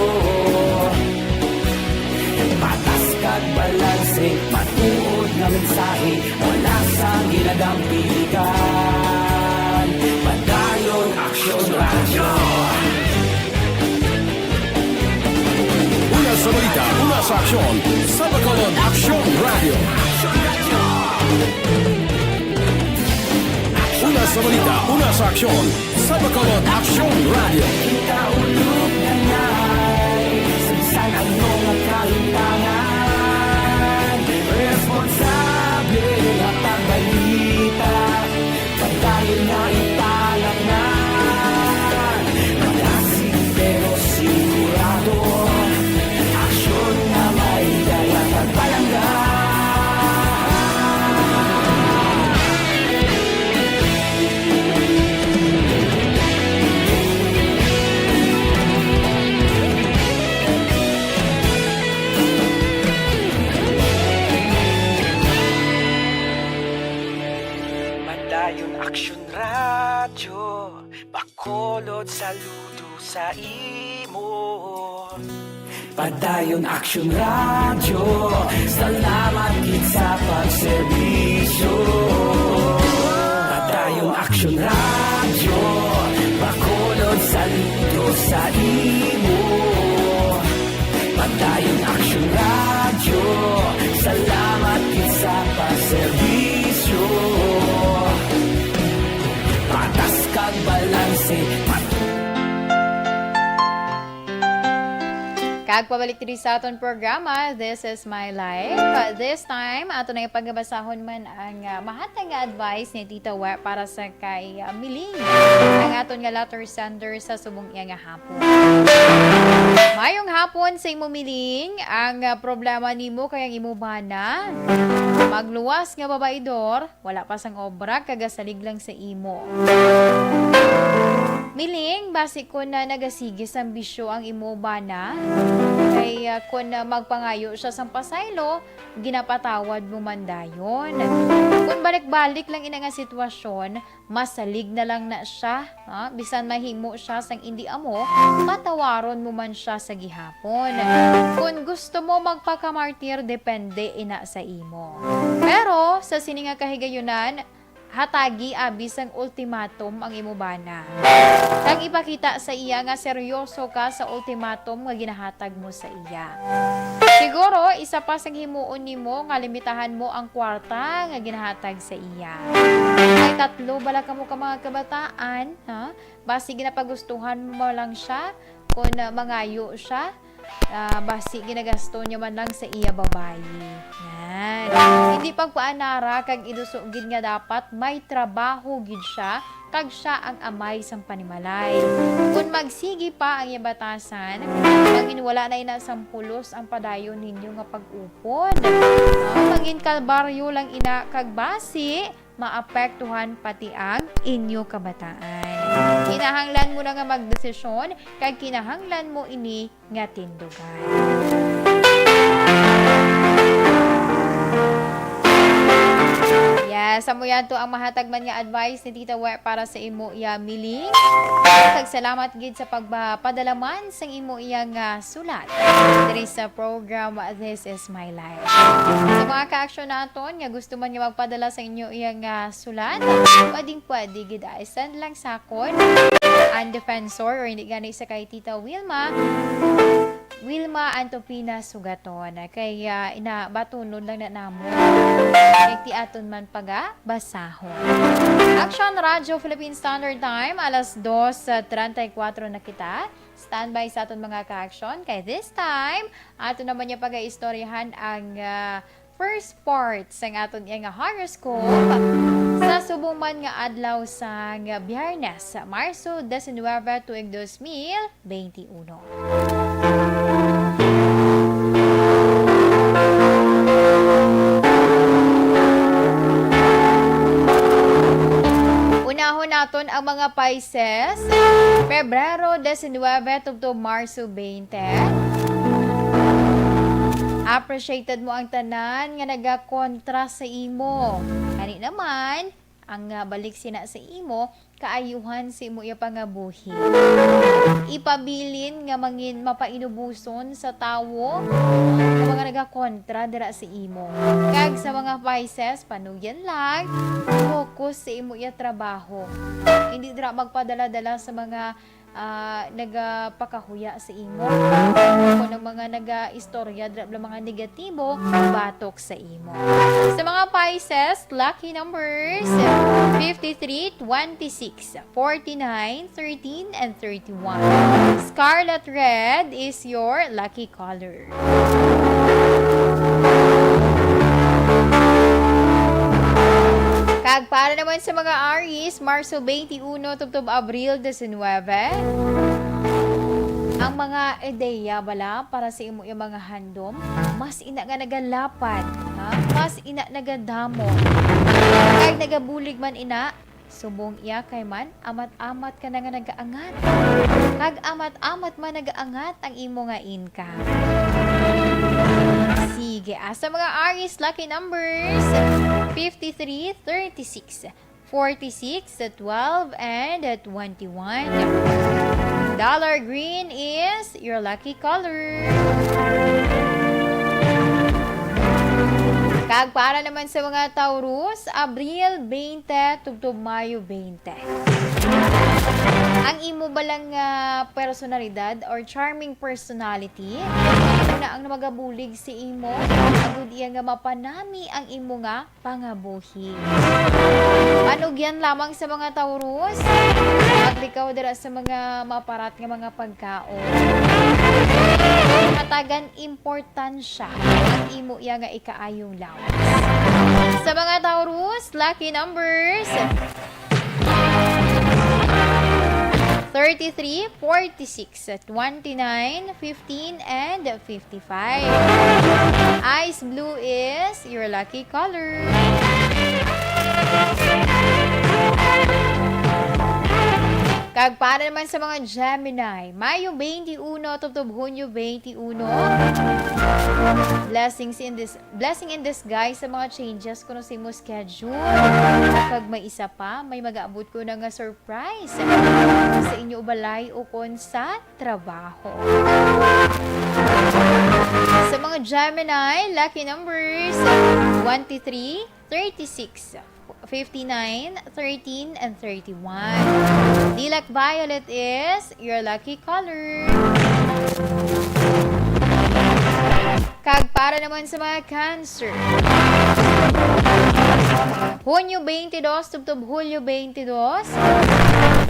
Patas kag balanse, patuod na mensahe, wala sang ginadang pilihan. Padayon aksyon radyo. Una sa balita, una sa aksyon, sa Bacolod Aksyon Radio. Una sa balita, una sa aksyon, sa Bacolod Aksyon Radio. Kita ulog na ngay, sagsan ang mga kalintangan. Responsable at ang balita, pagdayon na ipalat na. Malasig pero sigurado, aksyon na may dala at palangga. Padayon aksyon radyo, bakolod saludo sa imo. Padayon aksyon radyo, salamat kit sa pagserbisyo. Padayon aksyon radyo, bakolod saludo sa imo. Padayon aksyon radyo, salamat kit sa pagserbisyo. Patas kag balanse, Kag pabalik diri sa aton programa, This is My Life. This time, ato na ipagbasahon man ang mahatag nga advice ni Tita Wet para sa kay Miling, ang aton nga letter sender sa subong iya nga hapon. Mayong hapon sa imo Miling, ang problema nimo kay ang imo bana. Magluwas nga babaidor, wala pa sang obra kagasalig lang sa imo. Miling, basi ko na nagasigis ang bisyo ang imo bana. Kay kung magpangayo siya sang pasaylo, ginapatawad mo man dayon. Kung balik-balik lang ina nga sitwasyon, masalig na lang na siya. Bisan mahimo siya sang indi amo, patawaron mo man siya sa gihapon. Kung gusto mo magpakamartir, depende ina sa imo. Pero, sa sininga kahigayunan, hatagi bisang ultimatum ang imubana. Kag ipakita sa iya nga seryoso ka sa ultimatum nga ginahatag mo sa iya. Siguro, isa pa sa himuon nimo nga limitahan mo ang kwarta nga ginahatag sa iya. Ay tatlo, bala ka mo ka mga kabataan, ha? Basi ginapagustuhan mo lang siya, kung mangayo siya, basi ginagasto niya man lang sa iya babae. Yan. Hindi pagpaanara kag idusugid nga dapat may trabaho gid siya kag siya ang amay sang panimalay. Kung magsigi pa ang batasan, mangin wala na ina sampulos ang padayon ninyo nga pag-upon. Mangin kalbaryo lang ina kag basi, maapektuhan pati ang inyo kabataan. Kinahanglan mo na nga magdesisyon kag kinahanglan mo ini nga tindugan. Yes, amo yan to ang mahatag man nga advice ni Tita Wer para sa imo iya miling. Salamat gid sa pagpadalaman sang imo iya nga sulat diri sa program This Is My Life. Sa mga ka-action naton nga gusto man nga magpadala sa inyo iya nga sulat, pwede gid send lang sa akon ang defensor or hindi gani sa kay Tita Wilma Antopina Sugaton. Kaya inabatunon lang na namo. Kaya tiaton man basahon. Action Radio Philippine Standard Time, alas 2:34 na kita. Standby sa aton mga ka-action. Kaya this time, ato naman niya pag-istoryahan ang first part sa aton nga horoscope sa subong man nga adlaw sa Biyernes, Marso 19 tuig 2021. Unahon naton ang mga Pisces, Pebrero 19 tubto Marso 20. Appreciated mo ang tanan nga nagakontra sa imo. Kani naman, ang balik sina sa imo, kaayuhan sa imo iya pangabuhi. Ipabilin nga mangin mapainubuson sa tawo nga mga nagakontra dira sa imo. Kag sa mga Pisces, panuyan lang, focus sa imo iya trabaho. Hindi dira magpadala-dala sa mga nagapakahuya sa imo. Kung ng mga naga-istorya, mga negatibo, batok sa imo. Sa mga Pisces, lucky numbers 53, 26, 49, 13, and 31. Scarlet red is your lucky color. Kag para naman sa mga Aries, Marso 21 tubtob Abril 19. Ang mga ideya bala para sa imo yung mga handom, mas ina nga nagalapad, ha? Mas ina nagadamo. Kag nagabulig man ina, subong iya kay man, amat-amat ka na nga nagaangat. Kag amat-amat man nagaangat ang imo nga income. Sige, sa mga Aries, lucky numbers 53, 36, 46, 12, and 21. Dollar green is your lucky color. Kag para naman sa mga Taurus, Abril 20 tubtob Mayo 20. Ang imo balang personalidad or charming personality, na ang magabulig si imo, agud iya nga mapanami ang imo nga pangabuhi. Panugyan lamang sa mga Taurus, maglikaw dira sa mga maparat nga mga pagkaon. Matagan importansya ang imo iya nga ikaayong lawas. Sa mga Taurus, lucky numbers 33, 46, 29, 15, and 55. Ice blue is your lucky color. Kag para naman sa mga Gemini, Mayo 21 tubtob Hunyo 21. Blessing in disguise sa mga changes kuno sa imo schedule. Kag may isa pa, may mag-aabot ko na nga surprise sa inyo balay ukon sa trabaho. Sa mga Gemini, lucky numbers 23, 36, 59, 13, and 31. Lilac violet is your lucky color. Kag para naman sa mga Cancer. Hunyo 22, tubtob Hulyo 22.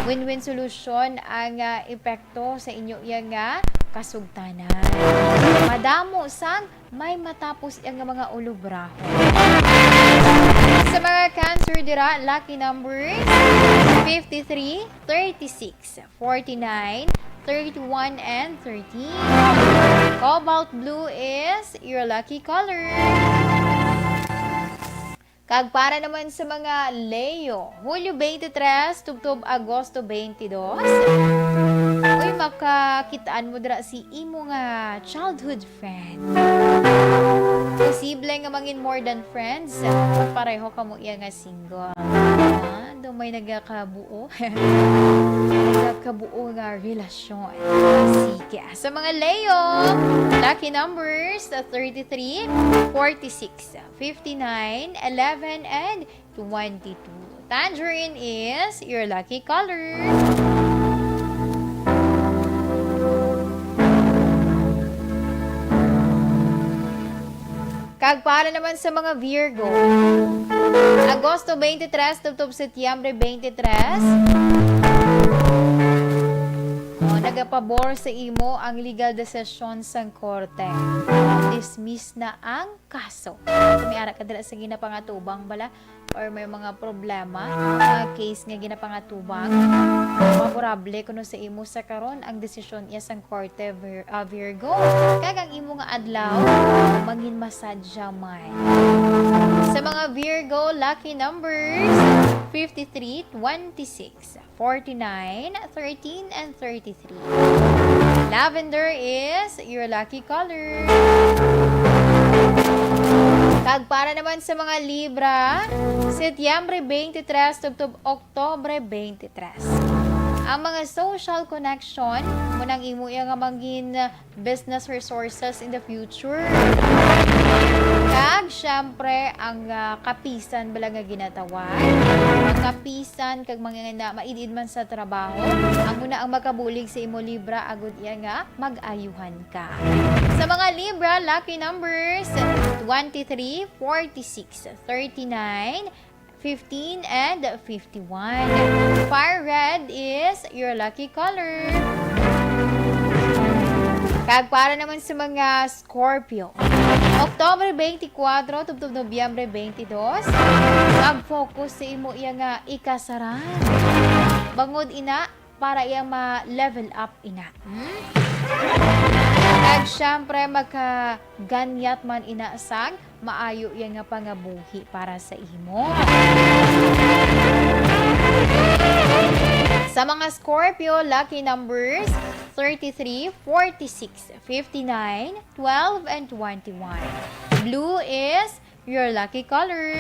Win-win solution ang epekto sa inyo yang kasugtanan. Madamo sang may matapos ang mga ulubraho. Sa mga Cancer dira, lucky numbers 53, 36, 49, 31, and 13. Cobalt blue is your lucky color. Kag para naman sa mga Leo, Hulyo 23, tubtob Agosto 22. Uy, makakitaan mo dira si imo nga childhood friend. Posible nga mangin more than friends. Pareho ka mo iya nga single. May nagkakabuo. Nagkakabuo nga relasyon. Sige. Sa mga Leo, lucky numbers 33, 46, 59, 11, and 22. Tangerine is your lucky color. Kag para naman sa mga Virgo, Agosto 23, tubtob Setyembre 23. Nagapabor sa imo ang legal decision sang korte. Dismiss na ang kaso. Kumiara ka dira sa ginapangatubang bala or may mga problema, case nga ginapangatubang. Favorable kuno sa imo sa karon ang desisyon iya sang korte Virgo. Kag ang imo nga adlaw mangin masadya man. Sa mga Virgo, lucky numbers 53, 26, 49, 13, and 33. Lavender is your lucky color. Kag para naman sa mga Libra, Setyembre 23, tubtob Oktobre 23. Ang mga social connection, munang imo nga mangin business resources in the future. Kag, syempre, ang kapisan bala nga ginatawag. Ang kapisan, kag mga nga maidid man sa trabaho, ang muna ang makabulig sa imo Libra, agud iya nga mag-ayuhan ka. Sa mga Libra, lucky numbers 23, 46, 39, 15, and 51. Fire red is your lucky color. Kag para naman sa mga Scorpio, Oktobre 24, tubtob Nobyembre 22, mag-focus sa imo iya nga ikasaran. Bangod ina para iya ma-level up ina. Kag syempre magkaganyat man inaasag, maayo iya nga pangabuhi para sa imo. Sa mga Scorpio, lucky numbers 33, 46, 59, 12, and 21. Blue is your lucky color.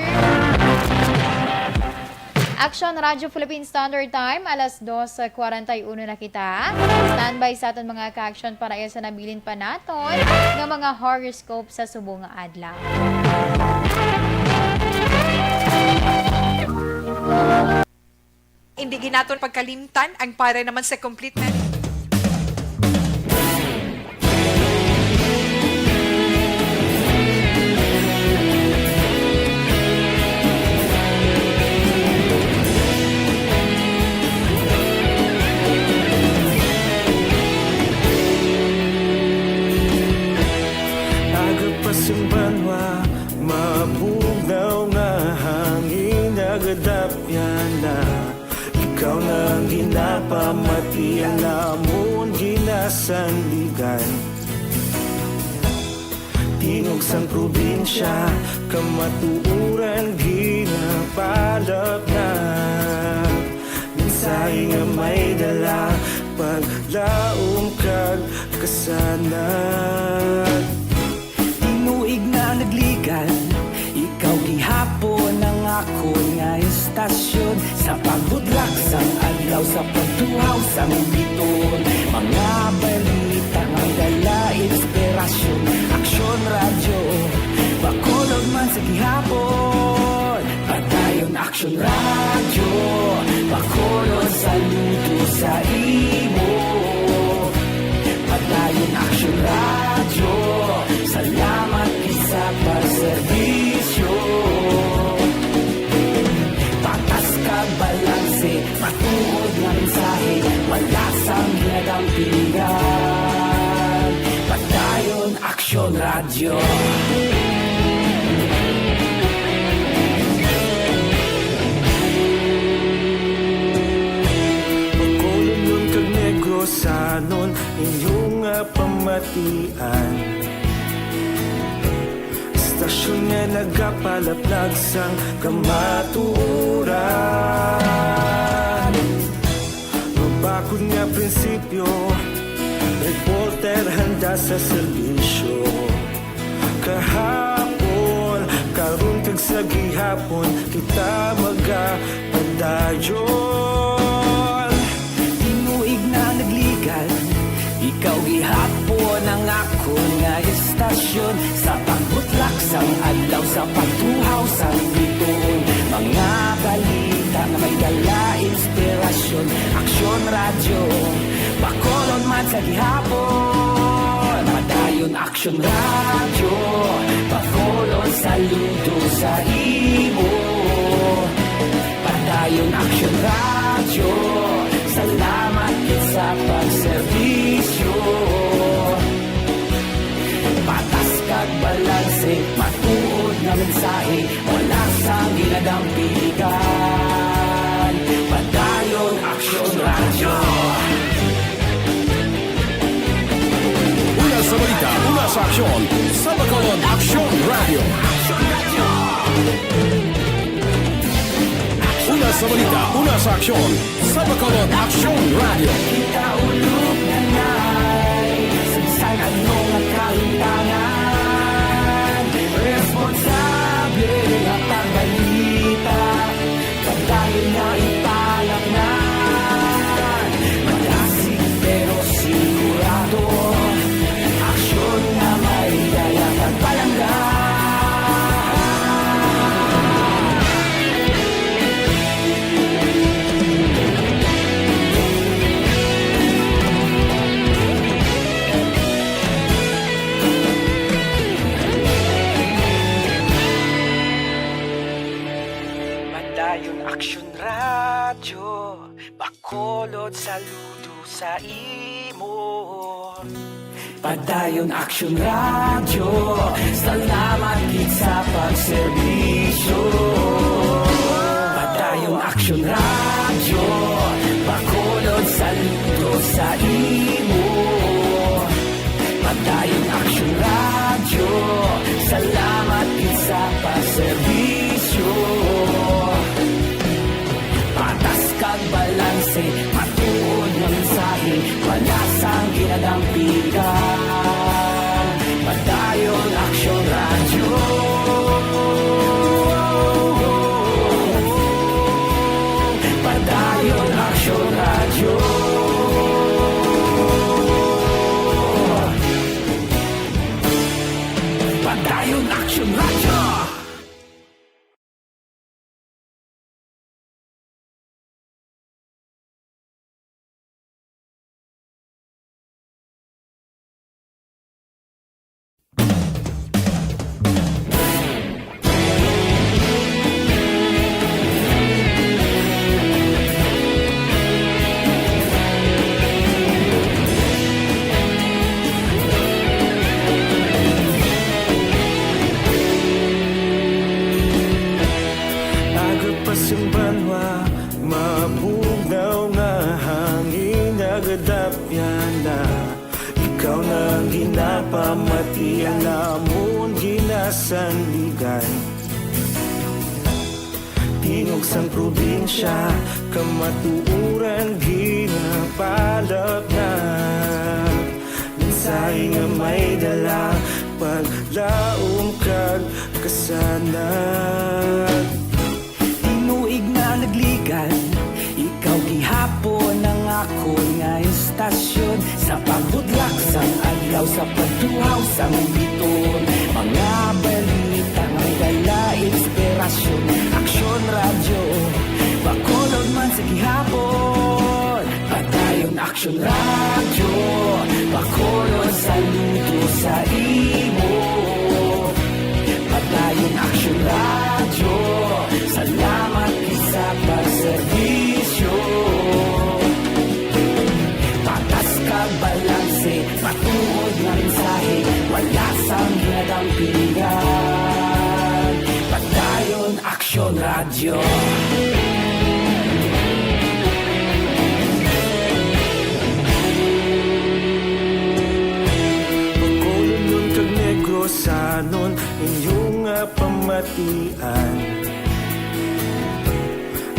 Action Radio Philippine Standard Time, alas 2:41 na kita. Standby sa aton mga ka-action para iya sa nabilin pa naton ng mga horoscope sa subong nga adlaw. Hindi ginaton pagkalimtan ang para naman sa complete na. Agapasumbanwa, mabugaw nga hangin agadapyan na. Ikaw na ginapamati ang namon ginasandigan. Tingog sang probinsya, kamatuuran ginapalap na. Minsay nga may dala, paglaom kag kasanat. Tinuig na nagligan, ikaw gihapon ang ako nga istasyon. Sa pagbudlak sang adlaw, sa pagtuhaw sang biton. Mga balita nga dala inspirasyon. Aksyon radyo, bakulog man sa gihapon. Padayon aksyon. Action Radio, Bacolod saludo sa imo. Padayon Action Radio, salamat isa pagserbisyo. Patas kag balanse, matuod nga mensahe, wala sang ginagampingan. Padayon Action Radio. Sanon inyong pamatian, istasyon nga nagapalaplag sang kamaturan. Mabakod nga prinsipyo, reporter handa sa serbisyo. Kahapon, karon kag sa gihapon, kita magapadayon. Tinuig na nagligan, ikaw gihapon ang ako nga istasyon. Sa pagbutlak sang adlaw, sa pagtuhaw sang bituon, mga balita nga may dala inspirasyon. Aksyon Radio, Bacolod man sa gihapon. Padayon Aksyon Radio, Bacolod saludo sa imo. Padayon Aksyon Radio, salamat sa pagserbisyo. Patas kag balanse, matuod nga mensahe, wala sang ginadampiligan. Padayon Aksyon Radio. Una sa balita, una sa aksyon, sa Bacolod Action Radio. Una sa balita, una sa aksyon, sa Bacolod Action Radio. Ikaulog na na'y sansan anong nakalintangan. Responsable na pagbalita, dahil na ipalaknan. Malasig pero sigurado, aksyon na may daya at palanggan. Padayon Aksyon Radio, Bacolod saludo sa imo. Padayon Aksyon Radio, salamat gid sa pagserbisyo. Padayon Aksyon Radio, Bacolod saludo sa imo. Padayon Aksyon Radio, salamat gid sa pagserbisyo. Patas kag balanse, matuod nga mensahe, wala sang ginadampigan. Padayon Aksyon Radio. Padayon Aksyon Radio. Padayon Aksyon Radio. Simbanwa, mabugaw nga hangin nagadapyan na. Ikaw na ginapamatian namon ginasandigan. Tingog sang probinsya, kamatuuran ginapalap na. Mensahe nga may dala, paglaom kag kasanag. Nagligan, ikaw gihapon ang ako nga istasyon. Sa pagbudlak sang adlaw, sa pagtuhaw sang biton, mga balita may dala inspirasyon. Aksyon Radio, Action Radio, Bacolod, saludo sa imo. Padayon Action Radio, salamat sa pagserbisyo. Patas ka balanse, patuod na mensahe, wala sang ginadampingan. Padayon Action Radio. Sanon inyong pamatian,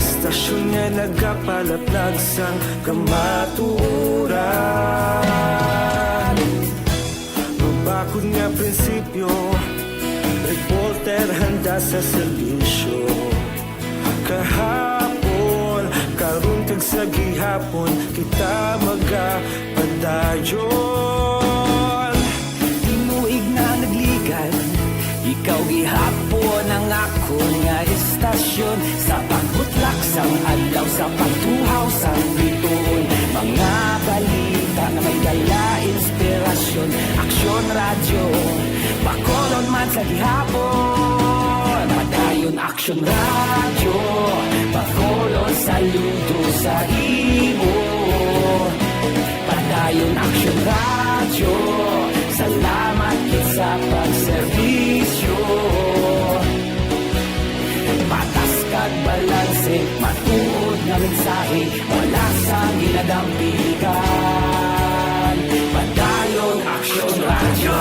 stasyon nga nagapalaplag sang kamaturan. Mabakod nga prinsipyo, reporter handa sa serbisyo. Kahapon, karon kag sa gihapon, kita magapadayon. Tinuig na nagligad, ikaw gihapon ang ako nga istasyon. Sa pagbutlak sang adlaw, sa pagtuhaw sang bituon, mga balita na may dala inspirasyon. Aksyon Radio, Bacolod man sa gihapon. Padayon Aksyon Radio, Bacolod, saludo sa imo. Padayon Aksyon Radio, salamat sa pagserbisyo. Patas kag balanse, matuod na mensahe, wala sa ginadampigan. Padayon Aksyon Radio.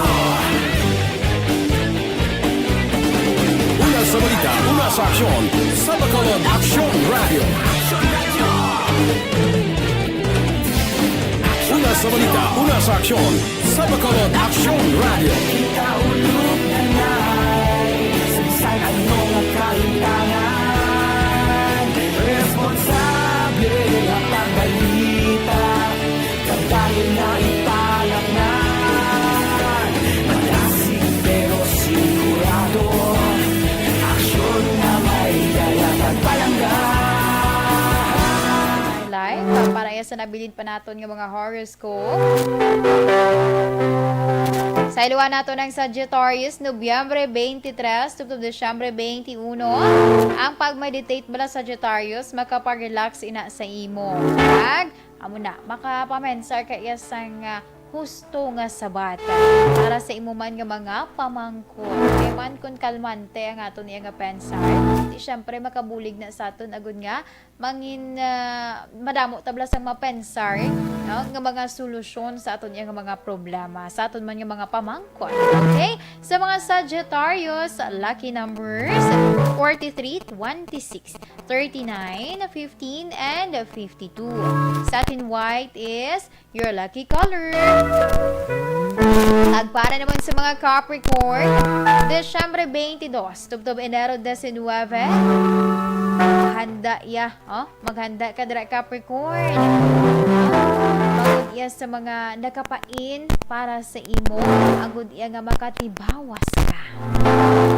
Una sa balita, una sa aksyon, sa Bacolod Action Radio. Una sa balita, una sa aksyon, sa Bacolod Action Radio. Kita ulog na na'y sabisan ano nga kahintangan. Responsable ang pagbalita, kagaya na ipalaknan. Malasig pero sigurado, aksyon na may dala pagpalanggan. Live, para sa nabilin pa naton nga mga horoscope. Sa iluwan nato ng Sagittarius, Nobyembre 23 tubtob Desyembre 21. Ang pag-meditate bala Sagittarius, makapag-relax ina sa imo. Amo na, makapamensar ka isang husto nga sabat para sa imo man nga mga pamangkot. Kay man kun kalmante ang aton iya nga pensar, di syempre makabulig na sa aton agud nga mangin madamo tablas ang mapensar, no? Nga mga solusyon sa aton iya nga mga problema, sa aton man nga mga pamangkot. Okay? Sa mga Sagittarius, lucky numbers 43, 26, 39, 15, and 52. Satin white is your lucky color. At para naman sa mga Capricorn, Desyembre 22, tubtob Enero 19, maghanda maghanda ka dira Capricorn. Magud iya sa mga nakapain para sa imo, agud iya nga makatibawas ka.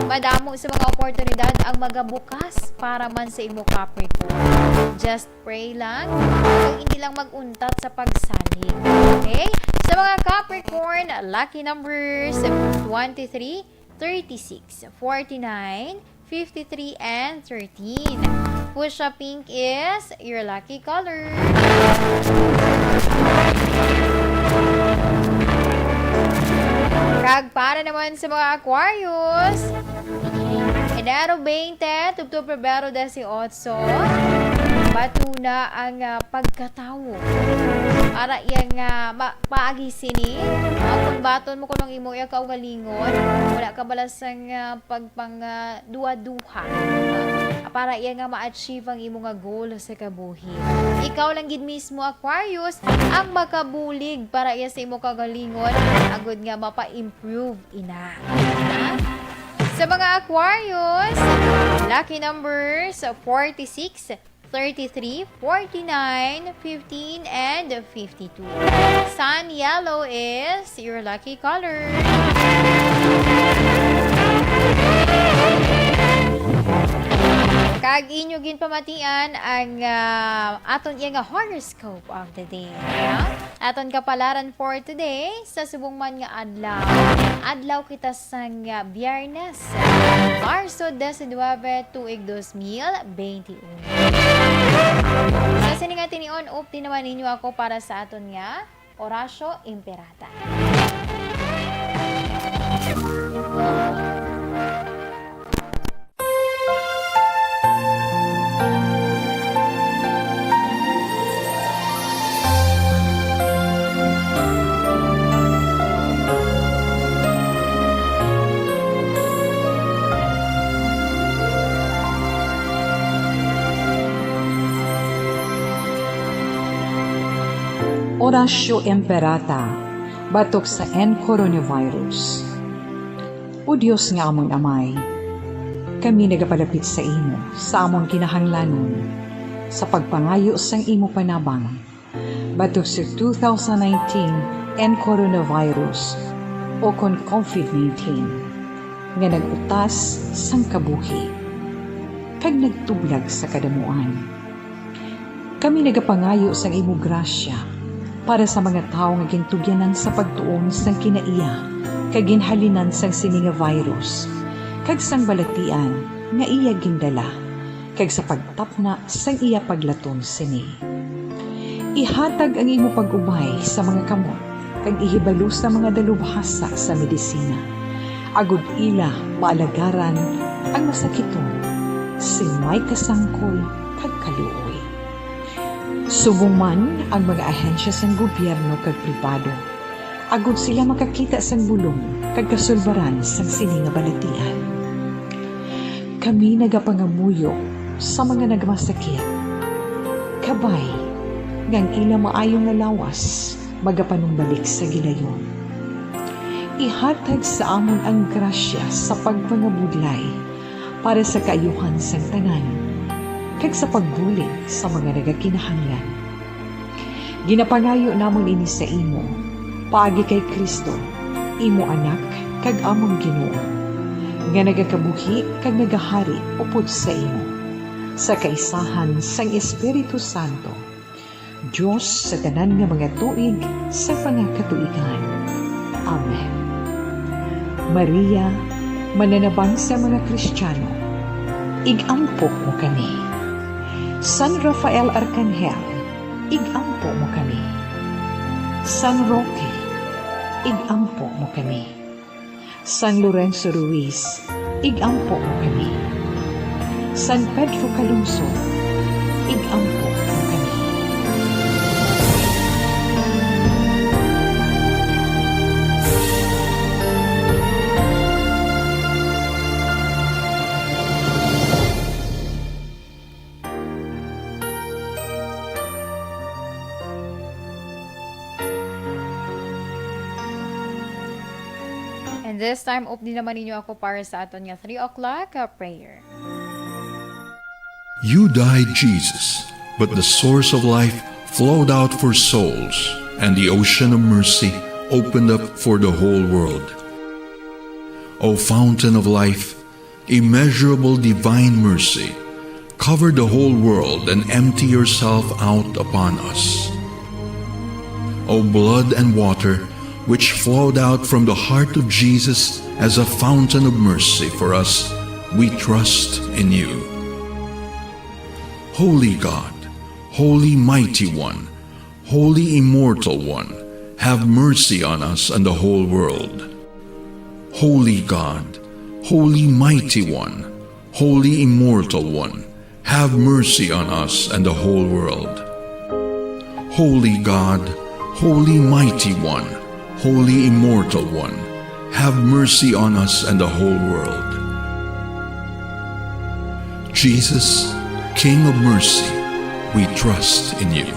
Madamo sa mga oportunidad ang magabukas para man sa imo Capricorn. Just pray lang, kung hindi lang maguntat sa pagsalig. Okay? Sa mga Capricorn, lucky numbers 23, 36, 49, 53, and 13. Fuchsia pink is your lucky color. Kag para naman sa mga Aquarius, Enero 20, tubtob Pebrero 18, batuna ang pagkatawo. Para yang paagi sini, kung baton mo kunong imo iya kaugalingon, wala ka balasang pagpang duha-duha. Para iya nga ma-achieve ang imo nga goal sa kabuhi. Ikaw lang gid mismo Aquarius ang makabulig para iya sa imo kagalingon, agud nga mapa-improve ina. Sa mga Aquarius, lucky numbers 46, 33, 49, 15, and 52. Sun yellow is your lucky color. Kag Ag inyo gin pamatian ang aton iya nga horoscope of the day. Aton kapalaran for today sa subong man nga adlaw. Adlaw kita sang Biyernes, Marso 19, tuig 2021. Sa sininga tinion up din naman ninyo ako para sa aton nga Orasyo Imperata. Orasyo Imperata, batok sa coronavirus. O Diyos nga amon amay, kami nagapalapit sa imo, sa amon kinahanglanon, sa pagpangayo sang imo panabang, batok sa 2019 coronavirus o kon COVID-19, nga nagutas sang kabuhi, kag nagtublag sa kadamuan. Kami nagapangayo sang imo grasya, para sa mga tao nga gintugyanan sa pagtuon sang kinaiya, kag ginhalinan sang sini nga virus, kag sang balatian nga iya gindala, kag sa pagtapna sang iya paglaton sini. Ihatag ang imo pag-ubay sa mga kamot, kag ihibalo sa mga dalubhasa sa medisina. Agud ila maalagaran ang masakiton, si may kasangkol kag kaluoy. Subong man ang mga ahensya sang gobyerno kag pribado, agud sila makakita sang bulong kag kasulbaran sang sini nga balatian. Kami nagapangamuyo sa mga nagmasakit, kabay ngang ila maayong nga lawas magapanumbalik sa gilayon. Ihatag sa amon ang grasya sa pagpangabudlay para sa kaayuhan sang tanan, kag sa pagbulig sa mga nagakinahanglan. Ginapangayo namon ini sa imo, paagi kay Kristo, imo anak kag among Ginoo, nga nagakabuhi kag nagahari upod sa imo, sa kaisahan sang Espiritu Santo, Diyos sa tanan nga mga tuig sa pangakatuigan. Amen. Maria, mananabang sa mga Kristiyano, igampok mo kami. San Rafael Arcangel, igampo mo kami. San Roque, igampo mo kami. San Lorenzo Ruiz, igampo mo kami. San Pedro Calungsod, igampo mo kami. This time, up din naman ninyo ako para sa aton nga 3 o'clock prayer. You died, Jesus, but the source of life flowed out for souls, and the ocean of mercy opened up for the whole world. O fountain of life, immeasurable divine mercy, cover the whole world and empty yourself out upon us. O blood and water, which flowed out from the heart of Jesus as a fountain of mercy for us, we trust in you. Holy God, Holy Mighty One, Holy Immortal One, have mercy on us and the whole world. Holy God, Holy Mighty One, Holy Immortal One, have mercy on us and the whole world. Holy God, Holy Mighty One, Holy Immortal One, have mercy on us and the whole world. Jesus, King of mercy, we trust in you.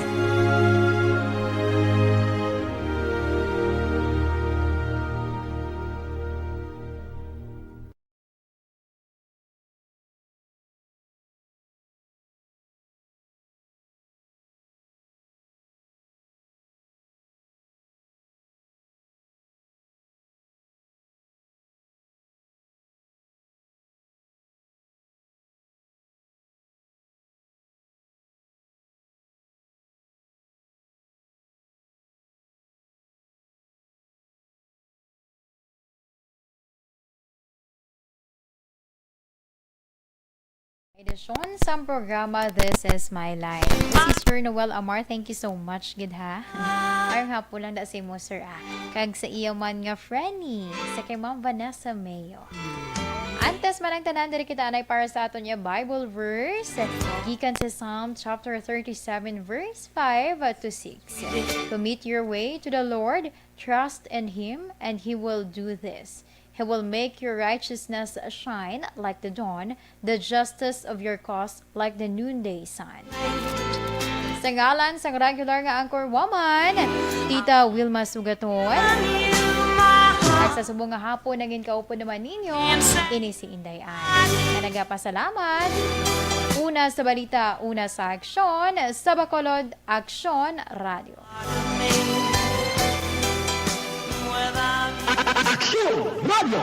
Edisyon sa programa This is My Life. Sister Noel Amar, thank you so much, gid ha. Ayong hapon lang da si mo, sir, Kag sa iya man nga Frenny, sa kay Ma'am Vanessa Mayo. Antes man ang tanan, diri kita anay para sa aton niya Bible verse. Gikan sa Psalm chapter 37, verse 5 to 6. Commit your way to the Lord, trust in Him, and He will do this. He will make your righteousness shine like the dawn, the justice of your cause like the noonday sun. Sa ngalan sang regular nga anchor woman, Tita Wilma Sugaton. At sa subong nga hapon naging kaupo naman ninyo, ini si Inday Ann. Na nagapasalamat. Una sa balita, una sa aksyon, sa Bacolod Aksyon Radio. Aksyon Radio!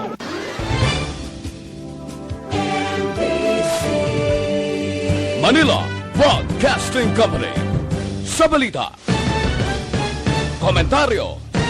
Manila Broadcasting Company. Sa balita, komentaryo,